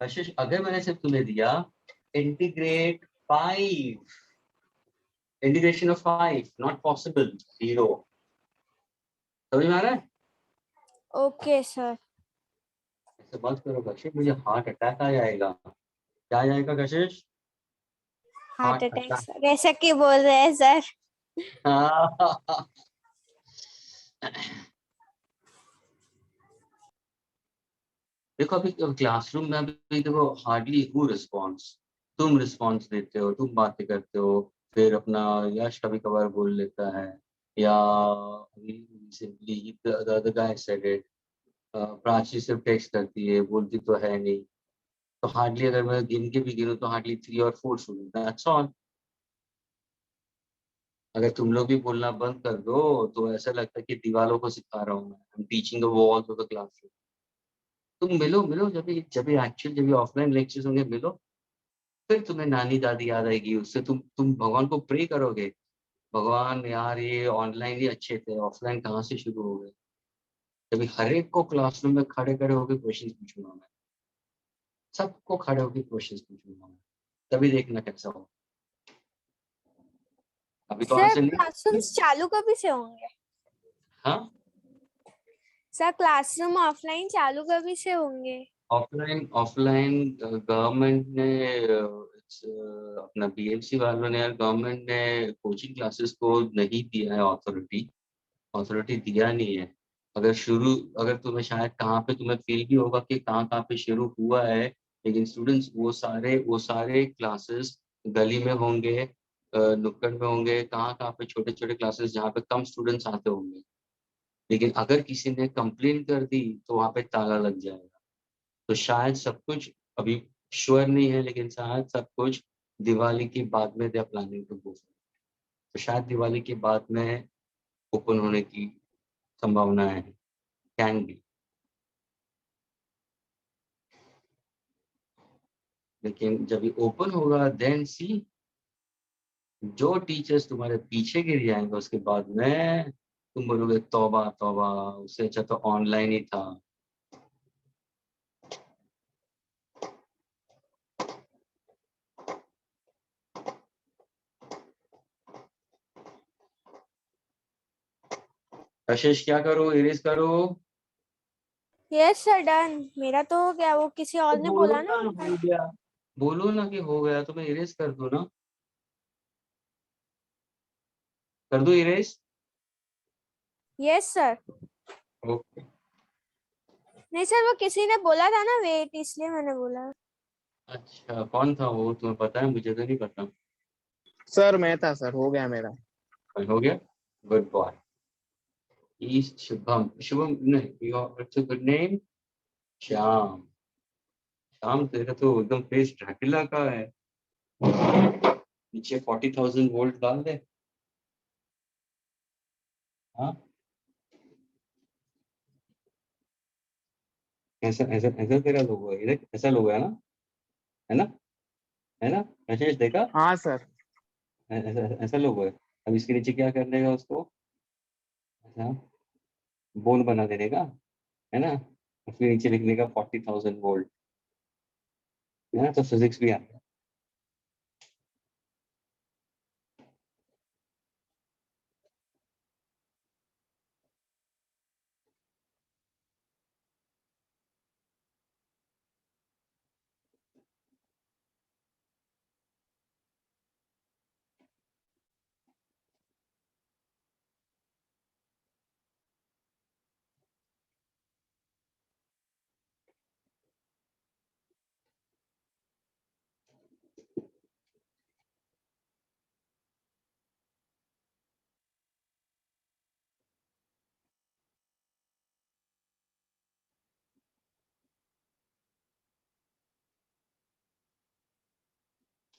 कशिश, अगर मैंने सिर्फ तुम्हें दिया integrate 5, integration of 5 not possible, 0। समझ में आ रहा है? Okay sir. ऐसे मत करो कशिश, मुझे हार्ट अटैक आ जाएगा। क्या आ जाएगा कशिश? हार्ट अटैक सर, ऐसा क्यों बोल रहे हैं सर? देखो अभी क्लासरूम में अभी देखो हार्डली हु रिस्पॉन्स, तुम रिस्पॉन्स देते हो, तुम बातें करते हो, फिर अपना यश कभी कभार बोल लेता है, या simply the guy said it, Prachi सिर्फ टेक्स्ट करती है, बोलती तो है नहीं। तो हार्डली अगर मैं गिन के भी गिनूं तो हार्डली 3 और 4 स्टूडेंट, दैट्स ऑल। अगर तुम लोग भी बोलना बंद कर दो तो ऐसा लगता है कि दीवारों को सिखा रहा हूँ मैं, I am teaching the walls of the classroom. तुम मिलो जब ये ऑफलाइन लेक्चर्स होंगे, मिलो, फिर तुम्हें नानी दादी याद आएगी, उससे तुम भगवान को प्रे करोगे, भगवान यार ये ऑनलाइन ही अच्छे थे, ऑफलाइन कहाँ से शुरू हो गए। तभी हर एक को क्लासरूम में खड़े खड़े होकर क्वेश्चंस पूछूंगा मैं, सबको खड़े होकर क्वेश्चंस पूछूंगा मैं, तभी देखना कैसा हो। अभी तो सर आंसर नहीं। क्लासरूम्स चालू कभी से होंगे? हाँ, सर क्लासरूम ऑफलाइन चालू कभी से होंगे? ऑफलाइन गवर्नमेंट ने अपना बीएमसी वालों ने, गवर्नमेंट ने कोचिंग क्लासेस को नहीं दिया है अथॉरिटी दिया नहीं है। अगर तुम्हें शायद कहाँ पे तुम्हें फील भी होगा कि कहाँ पे शुरू हुआ है, लेकिन स्टूडेंट्स वो सारे क्लासेस गली में होंगे, नुक्कड़ में होंगे, कहाँ पे छोटे छोटे क्लासेस जहाँ पे कम स्टूडेंट्स आते होंगे। लेकिन अगर किसी ने कंप्लेन कर दी तो वहाँ पे ताला लग जाएगा। तो शायद सब कुछ अभी श्योर नहीं है, लेकिन शायद सब कुछ दिवाली के बाद में दे प्लानिंग टू गो, तो शायद दिवाली के बाद में ओपन होने की संभावना है, कैन बी। लेकिन जब ये ओपन होगा देन सी, जो टीचर्स तुम्हारे पीछे गिर जाएंगे उसके बाद में तुम बोलोगे तौबा तौबा, उससे अच्छा तो ऑनलाइन ही था। कशिश क्या करो, इरेज करो? यस सर डन, मेरा तो हो गया, वो किसी और ने बोलो बोला ना। हो गया, बोलो ना कि हो गया, तो मैं इरेज कर दूं ना, कर दो इरेज। Yes sir. ओके, नहीं सर, वो किसी ने बोला था ना वेट, इसलिए मैंने बोला। अच्छा कौन था वो, तुम्हें पता है? मुझे तो नहीं पता। सर मैं था सर, हो गया मेरा। हो गया, good boy. is Shubham. Shubham, no, your good name? Shyam. Shyam तेरा तो एकदम फेस ड्रैकुला का है. नीचे 40,000 वोल्ट डाल दे. हाँ, ऐसा ऐसा ऐसा तेरा लोगो है. देख ऐसा लोगो है ना, है ना, है ना. मैसेज देखा? हाँ सर. ऐसा ऐसा लोगो है. अब इसके नीचे क्या कर देगा उसको, ऐसा बोन बना देने का, है ना. उसके नीचे लिखने का 40,000 वोल्ट, है ना. तो फिजिक्स भी आ गया.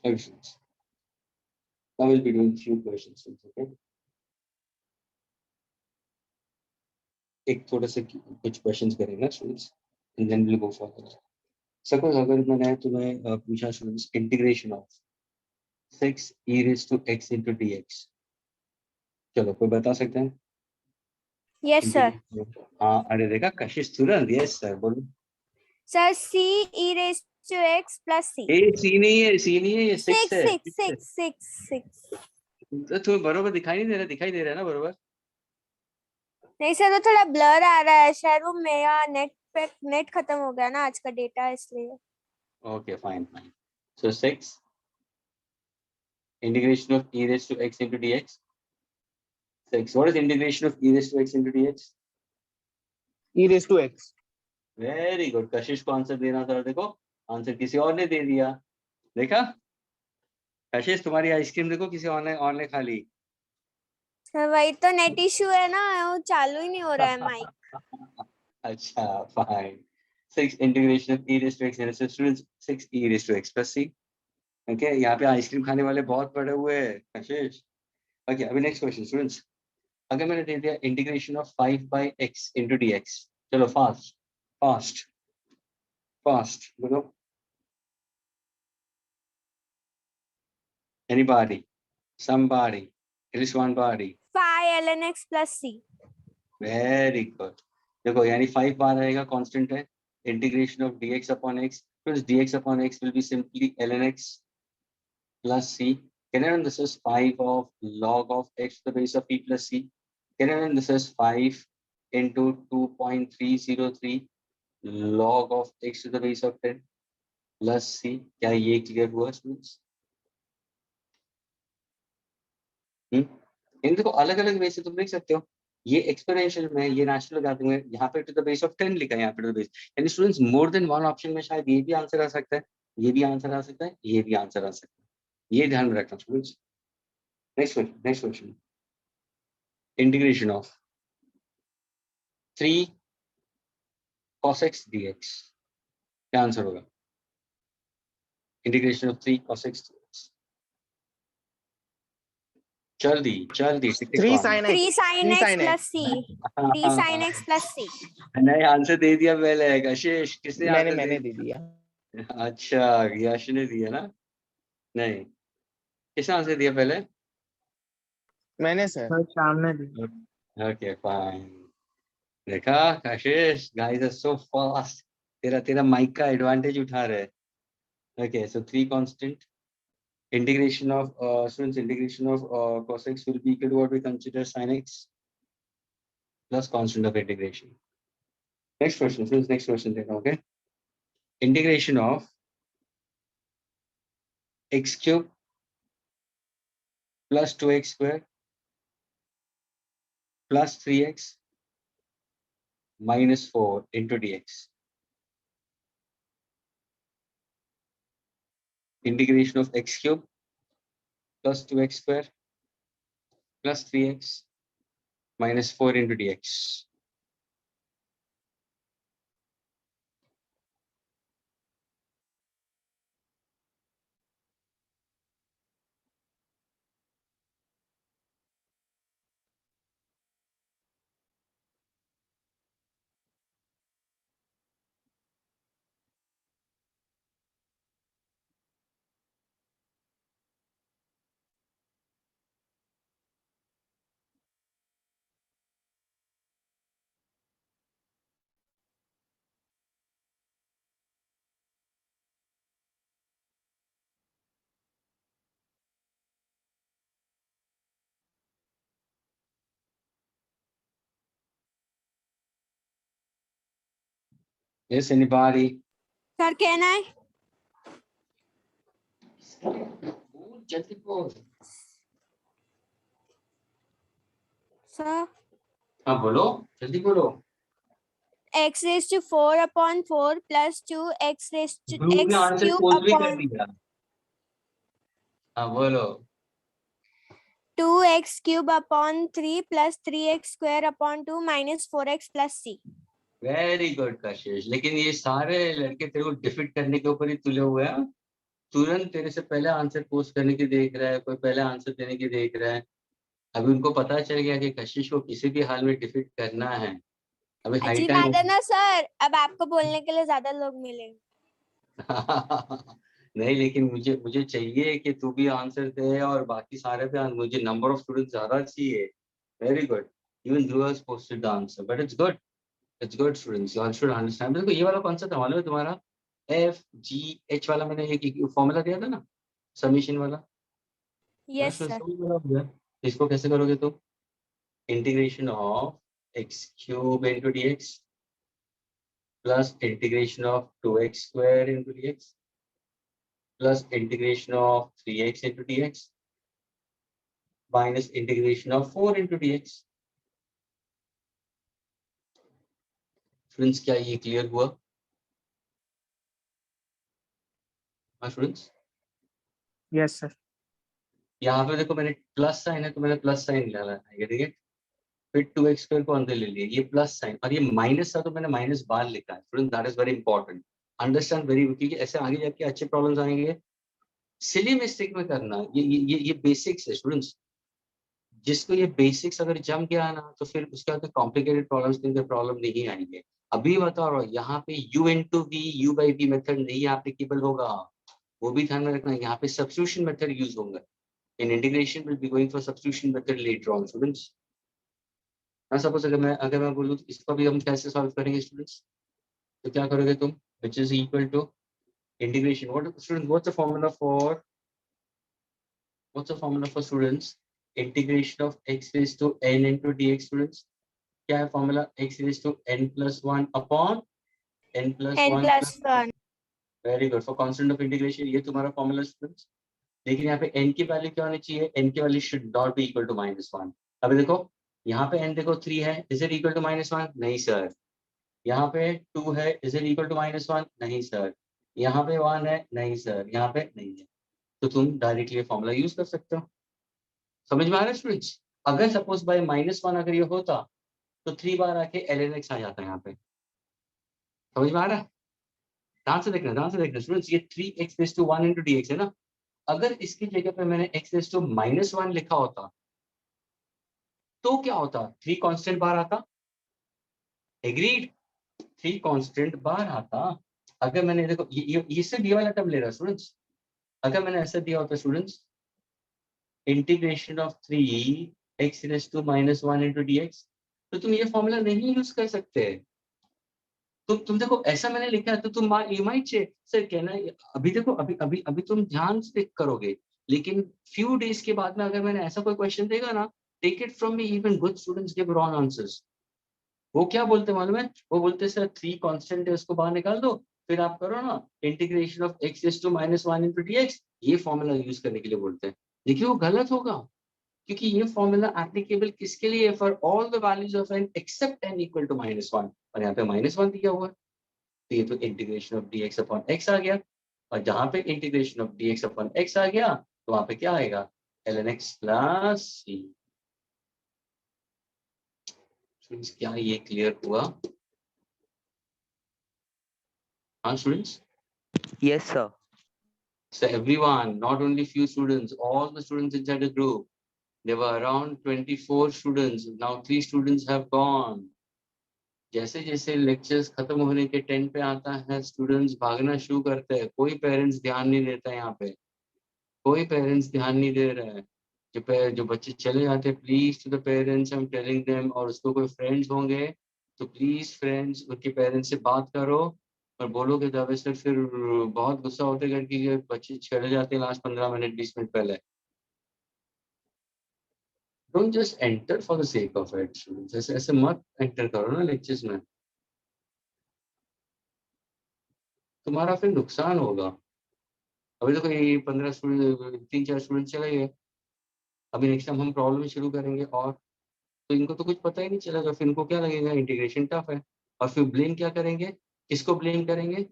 Questions. I will be doing few questions. Okay. एक थोड़ा से कुछ क्वेश्चंस करेंगे students, and then will go further. Suppose अगर मैंने तुम्हें पूछा students, integration of 6 e raised to x into dx. चलो कोई बता सकते हैं? Yes sir. हाँ, अरे देखा कशिश तुरंत. यस सर, बोलो. Sir c e raised to x plus c. ए सी नहीं है, सी नहीं है, ये 6 है. 6. तो तुम्हें बरोबर दिखाई नहीं दे रहा? दिखाई दे रहा है ना बरोबर? नहीं सर, वो थोड़ा ब्लर आ रहा है, शायद वो मेरा नेट खत्म हो गया ना आज का डेटा, इसलिए. Okay fine fine. So 6 integration of e raised to x into dx. 6. What is integration of e raised to x into dx? e raised to x. Very good. कशिश को आंसर देना था. देखो आंसर किसी और ने दे दिया. देखा कशिश, तुम्हारी आइसक्रीम देखो किसी और ने खा ली. सर वही तो नेट इशू है ना, वो चालू ही नहीं हो रहा है माइक. अच्छा fine. 6 integration of e raised to x. So students, 6 e raised to x plus c. Okay, यहाँ पे आइसक्रीम खाने वाले बहुत पड़े हुए हैं कशिश. ओके, अभी नेक्स्ट क्वेश्चन स्टूडेंट्स. अगर मैंने दे दिया integration of 5 by x into dx. चलो फास्ट फास्ट फास्ट बोलो. Anybody? Somebody? At least one body. 5 ln x plus c. Very good. देखो यानी 5 बार रहेगा, कांस्टेंट है. Integration of dx upon x, plus dx upon x will be simply ln x plus c. Can I run this as 5 of log of x to the base of e plus c? Can I run this as 5 into 2.303 log of x to the base of 10 plus c? क्या ये clear हुआ students? इन देखो अलग अलग वे से तुम लिख सकते हो. ये एक्सपोनेंशियल में, ये नेचुरल लगा दूंगा. यहाँ पे टू द बेस ऑफ 10 लिखा है, यहाँ पे टू द बेस. यानी students more than one option में शायद ये भी आंसर आ सकता है, ये भी आंसर आ सकता है, ये भी आंसर आ सकता है. ये ध्यान में रखना students. Next question. Integration of 3 cos x dx. क्या आंसर होगा? Integration of 3 cos x dx. जल्दी 3 sin x. 3 sin x plus c. 3 sin x plus c. नहीं, आंसर दे दिया पहले. कशिश किसने आंसर मैंने दे दिया. अच्छा, यश ने दिया ना? नहीं, किसने आंसर दिया पहले? मैंने सर. सर सामने दी. Okay fine. देखा कशिश, गाइस आर सो फास्ट. तेरा माइक का एडवांटेज उठा रहे. Okay, so 3 constant. Integration of students, integration of cos x will be equal to what we consider sin x plus constant of integration. Next question, students. Next question then. Okay. Integration of x cube plus 2x square plus 3x minus 4 into dx. Integration of x cube plus 2x square plus 3x -4 into dx. Yes, anybody? Sir कहना है जल्दी बोल। Sir हाँ बोलो, जल्दी बोलो। x raised to 4 upon 4 plus 2 x raised to group में x answer cube post भी कर upon दिया। हाँ बोलो। 2x cube upon 3 plus 3x square upon 2 minus 4x plus c. Very good कशिश। लेकिन ये सारे लड़के तेरे को डिफीट करने के ऊपर ही तुले हुए हैं। तुरंत तेरे से पहले आंसर पोस्ट करने की देख रहा है, कोई पहले आंसर देने की देख रहा है। अभी उनको पता चल गया कि कशिश को किसी भी हाल में डिफीट करना है। अभी हाई अच्छी टाइम बात है ना सर, अब आपको बोलने के लिए ज्यादा लोग मिलेंगे। नहीं, लेकिन मुझे मुझे चाहिए कि तू भी आंसर दे और बाकी सारे पे मुझे नंबर ऑफ स्टूडेंट्स ज्यादा चाहिए। Very good. Even Dhruv has posted the answer, but it's good. It's good students, you all should understand. देखो ये वाला कौन सा था मालूम है तुम्हारा? एफ जी एच वाला मैंने एक फॉर्मूला दिया था ना, समीशन वाला। Yes sir. इसको कैसे करोगे तुम? Integration of x cube into D x plus integration of 2x square into D x plus integration of 3x into dx minus integration of 4 into dx. Students, क्या ये क्लियर हुआ? हाँ students, Yes, sir. यहाँ पे देखो मैंने plus sign है तो मैंने प्लस साइन डाला है, ठीक है। फिर 2x स्क्वायर को अंदर ले लिया, ये प्लस साइन, और ये माइनस था तो मैंने माइनस बाहर लिखा है। Student that is very important, understand very, क्योंकि ऐसे आगे जाके अच्छे प्रॉब्लम्स आएंगे। सिली मिस्टेक में करना, ये बेसिक्स है स्टूडेंट्स। जिसको ये बेसिक्स अगर जम गया ना तो फिर उसके बाद कॉम्प्लिकेटेड प्रॉब्लम्स के अंदर प्रॉब्लम नहीं आएंगे। अभी बता रहा हूँ, यहाँ पे u into v u by v method नहीं एप्लीकेबल होगा, वो भी ध्यान में रखना। यहाँ पे सब्स्टिट्यूशन मेथड यूज होगा। In integration will be going for substitution method later on students. Suppose अगर मैं बोलूँ तो इसको भी हम कैसे सॉल्व करेंगे स्टूडेंट्स? तो क्या करोगे तुम? Which is equal to integration, what's the formula for students? Integration of x raised to n into dx students. क्या है formula? x raised to n plus 1 upon n plus 1 plus 1. Very good. For constant of integration ये तुम्हारा formula students. लेकिन यहाँ पे n की value क्या होनी चाहिए? n की value should not be equal to -1। अभी देखो यहाँ पे n देखो 3 है, इज इट इक्वल टू -1? नहीं सर। यहाँ पे 2 है, इज इट इक्वल टू -1? नहीं सर। यहाँ पे 1 है, नहीं सर। यहाँ पे नहीं है, तो तुम डायरेक्टली फॉर्मूला यूज कर सकते हो। समझ में आ रहा है स्टूडेंट्स? अगर सपोज बाय -1 अगर ये होता तो 3 बार आके ln x आ जाता है यहाँ पे। समझ में आ रहा है? ध्यान से देखना स्टूडेंट्स, ये 3x raised to 1 into dx है ना। अगर इसकी जगह पे मैंने x raised to -1 लिखा होता तो क्या होता? 3 कांस्टेंट बाहर आता। एग्रीड? 3 कांस्टेंट बाहर आता। अगर मैंने देखो ये सिर्फ ये वाला टर्म ले रहा स्टूडेंट्स। अगर मैंने ऐसा दिया होता students, integration of 3x raised to -1 into dx, तो तुम ये फॉर्मूला नहीं यूज कर सकते। तो तुम देखो ऐसा मैंने लिखा है तो तुम यू माइट से सर कहना अभी देखो अभी तुम ध्यान से करोगे, लेकिन फ्यू डेज के बाद में अगर मैंने ऐसा कोई क्वेश्चन देगा ना, take it from me, even good students give wrong answers. वो क्या बोलते मालूम है? वो बोलते सर 3 कांस्टेंट है उसको बाहर निकाल दो, फिर आप करो ना integration of x raised to -1 into dx, ये फॉर्मूला यूज करने के लिए बोलते हैं। देखिए वो गलत होगा, क्योंकि ये फॉर्मूला एप्लीकेबल किसके लिए? For all the values of n except n equal to -1, और यहाँ पे -1 दिया हुआ है, तो ये तो integration of dx upon x आ गया। और जहां पे integration of dx upon x आ गया तो वहां पे क्या आएगा? ln x plus c। Students क्या ये क्लियर हुआ? हाँ students? Yes, sir. So everyone, not only few students, all the students inside the group. There were around 24 students. Now 3 students have gone. जैसे जैसे लेक्चर्स खत्म होने के 10 पे आता है, स्टूडेंट्स भागना शुरू करते हैं. कोई पेरेंट्स ध्यान नहीं देता है यहाँ पे. कोई पेरेंट्स ध्यान नहीं दे रहा है. जो बच्चे चले जाते हैं, please to the parents I am telling them, और उसको कोई फ्रेंड्स होंगे तो प्लीज फ्रेंड्स उनके पेरेंट्स से बात करो और बोलोगे दवे सर, फिर बहुत गुस्सा होते हैं कि बच्चे चले जाते हैं लास्ट 15 मिनट 20 मिनट पहले. Don't just enter for the sake of it students. ऐसे ऐसे मत एंटर करो ना लेक्चर्स में, तुम्हारा फिर नुकसान होगा. अभी तो कोई 15 स्टूडेंट 3-4 स्टूडेंट चले गए. अभी नेक्स्ट टाइम हम प्रॉब्लम शुरू करेंगे और तो इनको तो कुछ पता ही नहीं चलेगा. फिर इनको क्या लगेगा, इंटीग्रेशन टफ है. और फिर ब्लेम क्या करेंगे, किसको ब्लेम करेंगे?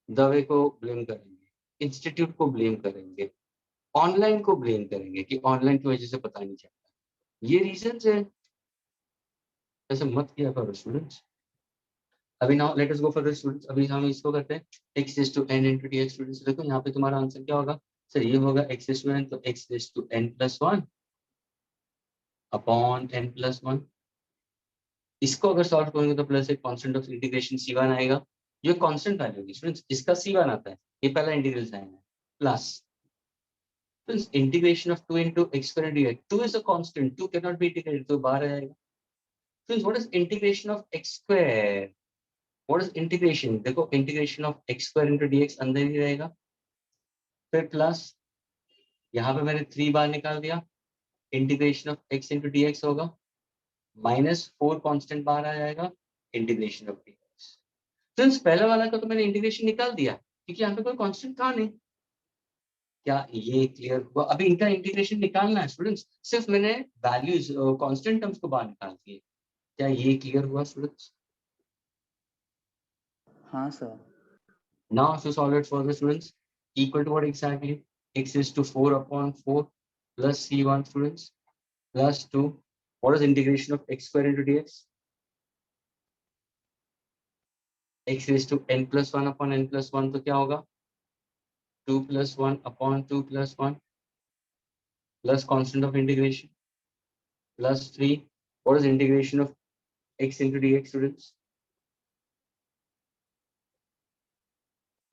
दवे को ब्लेम करेंगे, इंस्टीट्यूट को ब्लेम करेंगे, ऑनलाइन को ब्लेम करेंगे कि ऑनलाइन की वजह से पता नहीं चलता. ये रीजन है. ऐसे मत किया करो स्टूडेंट्स. अभी now let us go for the students. अभी हम इसको करते हैं x raise to n into dx. Students देखो यहाँ पे तुम्हारा आंसर क्या होगा सर? ये होगा x रेज़ टू n, तो x raise to n plus 1 upon n plus 1. इसको अगर सॉल्व करेंगे तो प्लस एक कांस्टेंट ऑफ इंटीग्रेशन c1 आएगा. ये कांस्टेंट वैल्यू होगी स्टूडेंट्स. इसका c1 आता है, ये पहला इंटीग्रल साइन है, plus friends integration of 2 into x square dx. 2 is a constant, 2 cannot be integrated, तो बाहर आएगा. Friends what is integration of x square? What is integration? देखो integration of x square into dx अंदर ही रहेगा. फिर plus यहाँ पे मैंने 3 बार निकाल दिया, integration of x into dx होगा, -4 कांस्टेंट बाहर आ जाएगा, इंटीग्रेशन ऑफ dx. फ्रेंड्स पहले वाला का तो मैंने इंटीग्रेशन निकाल दिया क्योंकि यहाँ पे कोई कांस्टेंट था नहीं. क्या ये क्लियर हुआ? अभी इनका इंटीग्रेशन निकालना है स्टूडेंट्स. सिर्फ मैंने वैल्यूज कांस्टेंट टर्म्स को बाहर निकाल दिए. क्या ये क्लियर हुआ स्टूडेंट्स? हाँ, sir. Now to solve it for the students, equal to what exactly? X is to 4 upon 4 plus c1 students plus 2. What is integration of x square into dx? X is to n plus 1 upon n plus 1, तो क्या होगा? 2 plus 1 upon 2 plus 1 plus constant of integration plus 3. What is integration of x into dx students?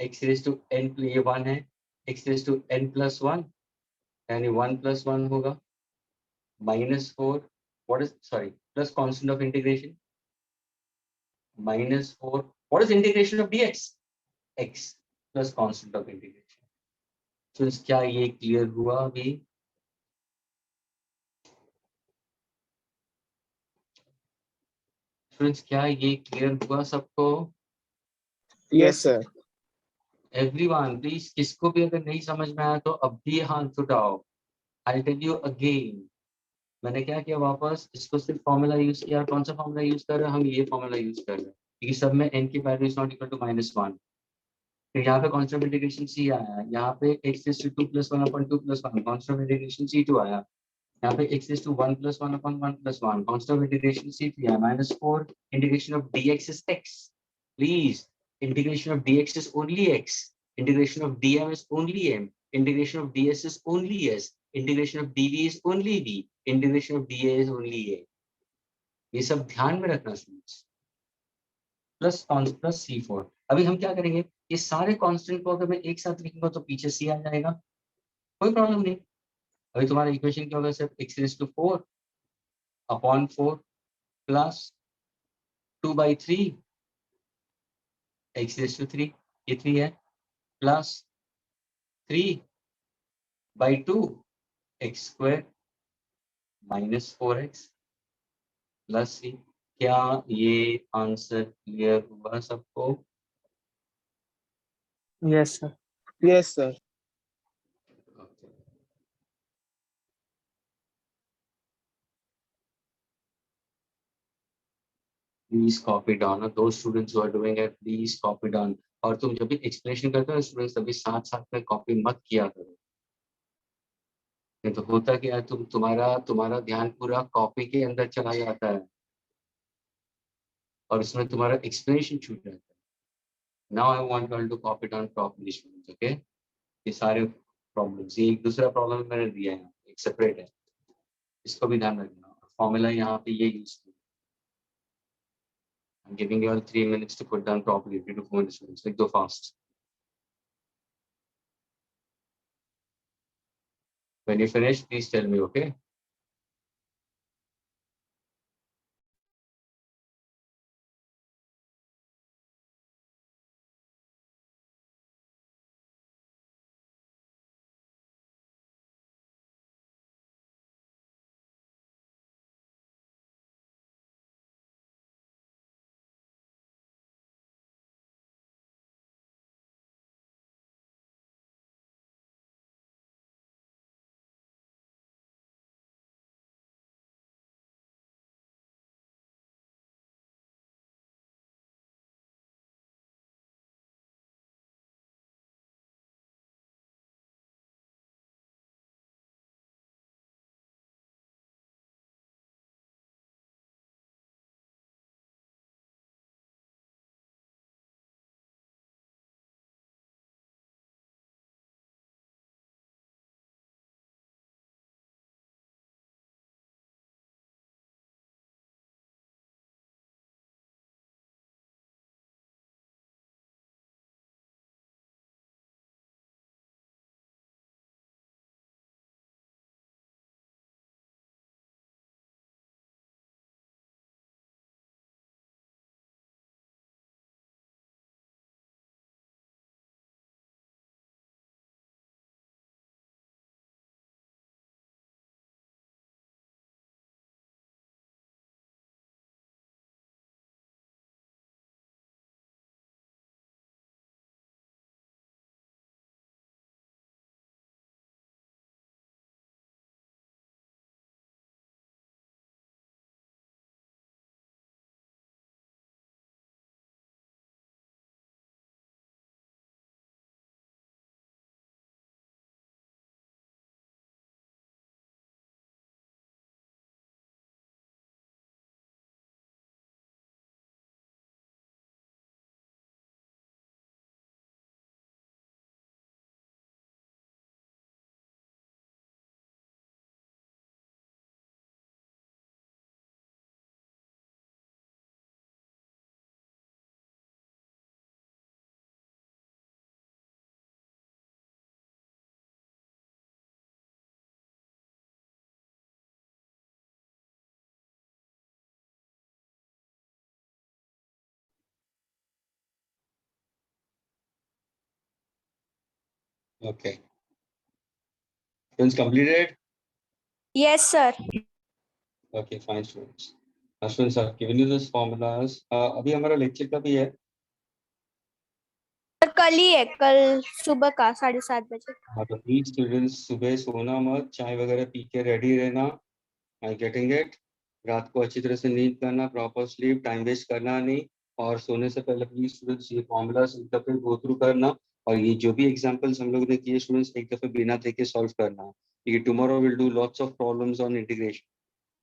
x raised to n, ये 1 है, x raised to n plus 1 यानी 1 plus 1 होगा, -4. What is, sorry, plus constant of integration -4. What is integration of dx? x plus constant of integration. So क्या ये clear हुआ अभी? Friends क्या ये क्लियर हुआ सबको? Yes sir. एवरीवन प्लीज, किसको भी अगर नहीं समझ में आया तो अब भी हाथ उठाओ. I tell you again. मैंने क्या किया, वापस इसको सिर्फ फॉर्मूला यूज किया. कौन सा फॉर्मूला यूज कर रहे हैं हम? ये फॉर्मूला यूज कर रहे हैं क्योंकि सब में n की value is not equal to -1. फिर यहाँ पे कांस्टेंट इंटीग्रेशन c आया, यहाँ पे x is to 2 plus 1 upon 2 plus 1 constant integration c2 आया, यहाँ पे x is to 1 plus 1 upon 1 plus 1 constant integration c3 आया, -4 integration of dx is x. Please, integration of dx is only x, integration of dm is only m, integration of ds is only s, integration of dv is only v, integration of dA is only a. ये सब ध्यान में रखना students. Plus c4. अभी हम क्या करेंगे, ये सारे कांस्टेंट को अगर मैं एक साथ लिखूंगा तो पीछे c आ जाएगा, कोई प्रॉब्लम नहीं. अभी तुम्हारा इक्वेशन क्या होगा, सिर्फ x raised to 4 upon 4 plus 2/3 x raised to 3, ये 3 है, plus 3/2 x square minus 4x plus c. क्या ये आंसर क्लियर हुआ सबको? Yes, sir. Yes sir. Please copy down. Those students who are doing it, please copy down. और तुम जब भी एक्सप्लेनेशन करते हो स्टूडेंट्स, तभी साथ साथ में कॉपी मत किया करो. नहीं तो होता क्या है, तुम्हारा ध्यान पूरा कॉपी के अंदर चला जाता है और इसमें तुम्हारा एक्सप्लेनेशन छूट जाता है। Now I want you to copy down properly students, okay. ये सारे प्रॉब्लम्स, ये एक दूसरा प्रॉब्लम मैंने दिया है, एक सेपरेट है, इसको भी ध्यान रखना। फॉर्मूला यहाँ पे ये यूज किया। I'm giving you all 3 minutes to put down properly. 3 to 4 minutes. Like, go fast. When you finish, please tell me, okay? Okay. Students completed? Yes, sir. Okay, fine, students. Now, students, I've given you those formulas. अभी हमारा lecture का भी है। कल ही है, कल सुबह का 7:30 बजे। हाँ, तो प्लीज स्टूडेंट्स सुबह सोना मत, चाय वगैरह पी के रेडी रहना। I getting it. रात को अच्छी तरह से नींद करना, प्रॉपर स्लीप, टाइम वेस्ट करना नहीं। और सोने से पहले प्लीज स्टूडेंट्स ये फॉर्मूलास एक दफे गो थ्रू करना। और ये जो भी एग्जांपल्स हम लोग ने किए स्टूडेंट्स, एक दफे बिना देखे सॉल्व करना। ठीक है, tomorrow will do lots of problems on integration.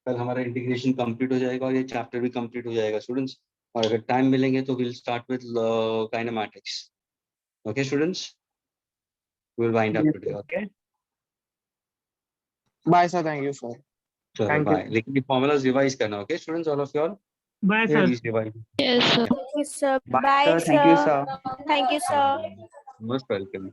कल हमारा इंटीग्रेशन कंप्लीट हो जाएगा और ये चैप्टर भी कंप्लीट हो जाएगा स्टूडेंट्स। और अगर टाइम मिलेंगे तो will start with kinematics. Okay students, will wind up today. Okay, bye sir, thank you sir. चलो Thank you. बाय। लेकिन ये फॉर्मूलास रिवाइज करना, okay students, all of you all Bye, sir. Please revise. Yes, sir. Thank you, sir. Bye, Bye, sir. Thank you, sir. sir. Thank you, sir. Most welcome.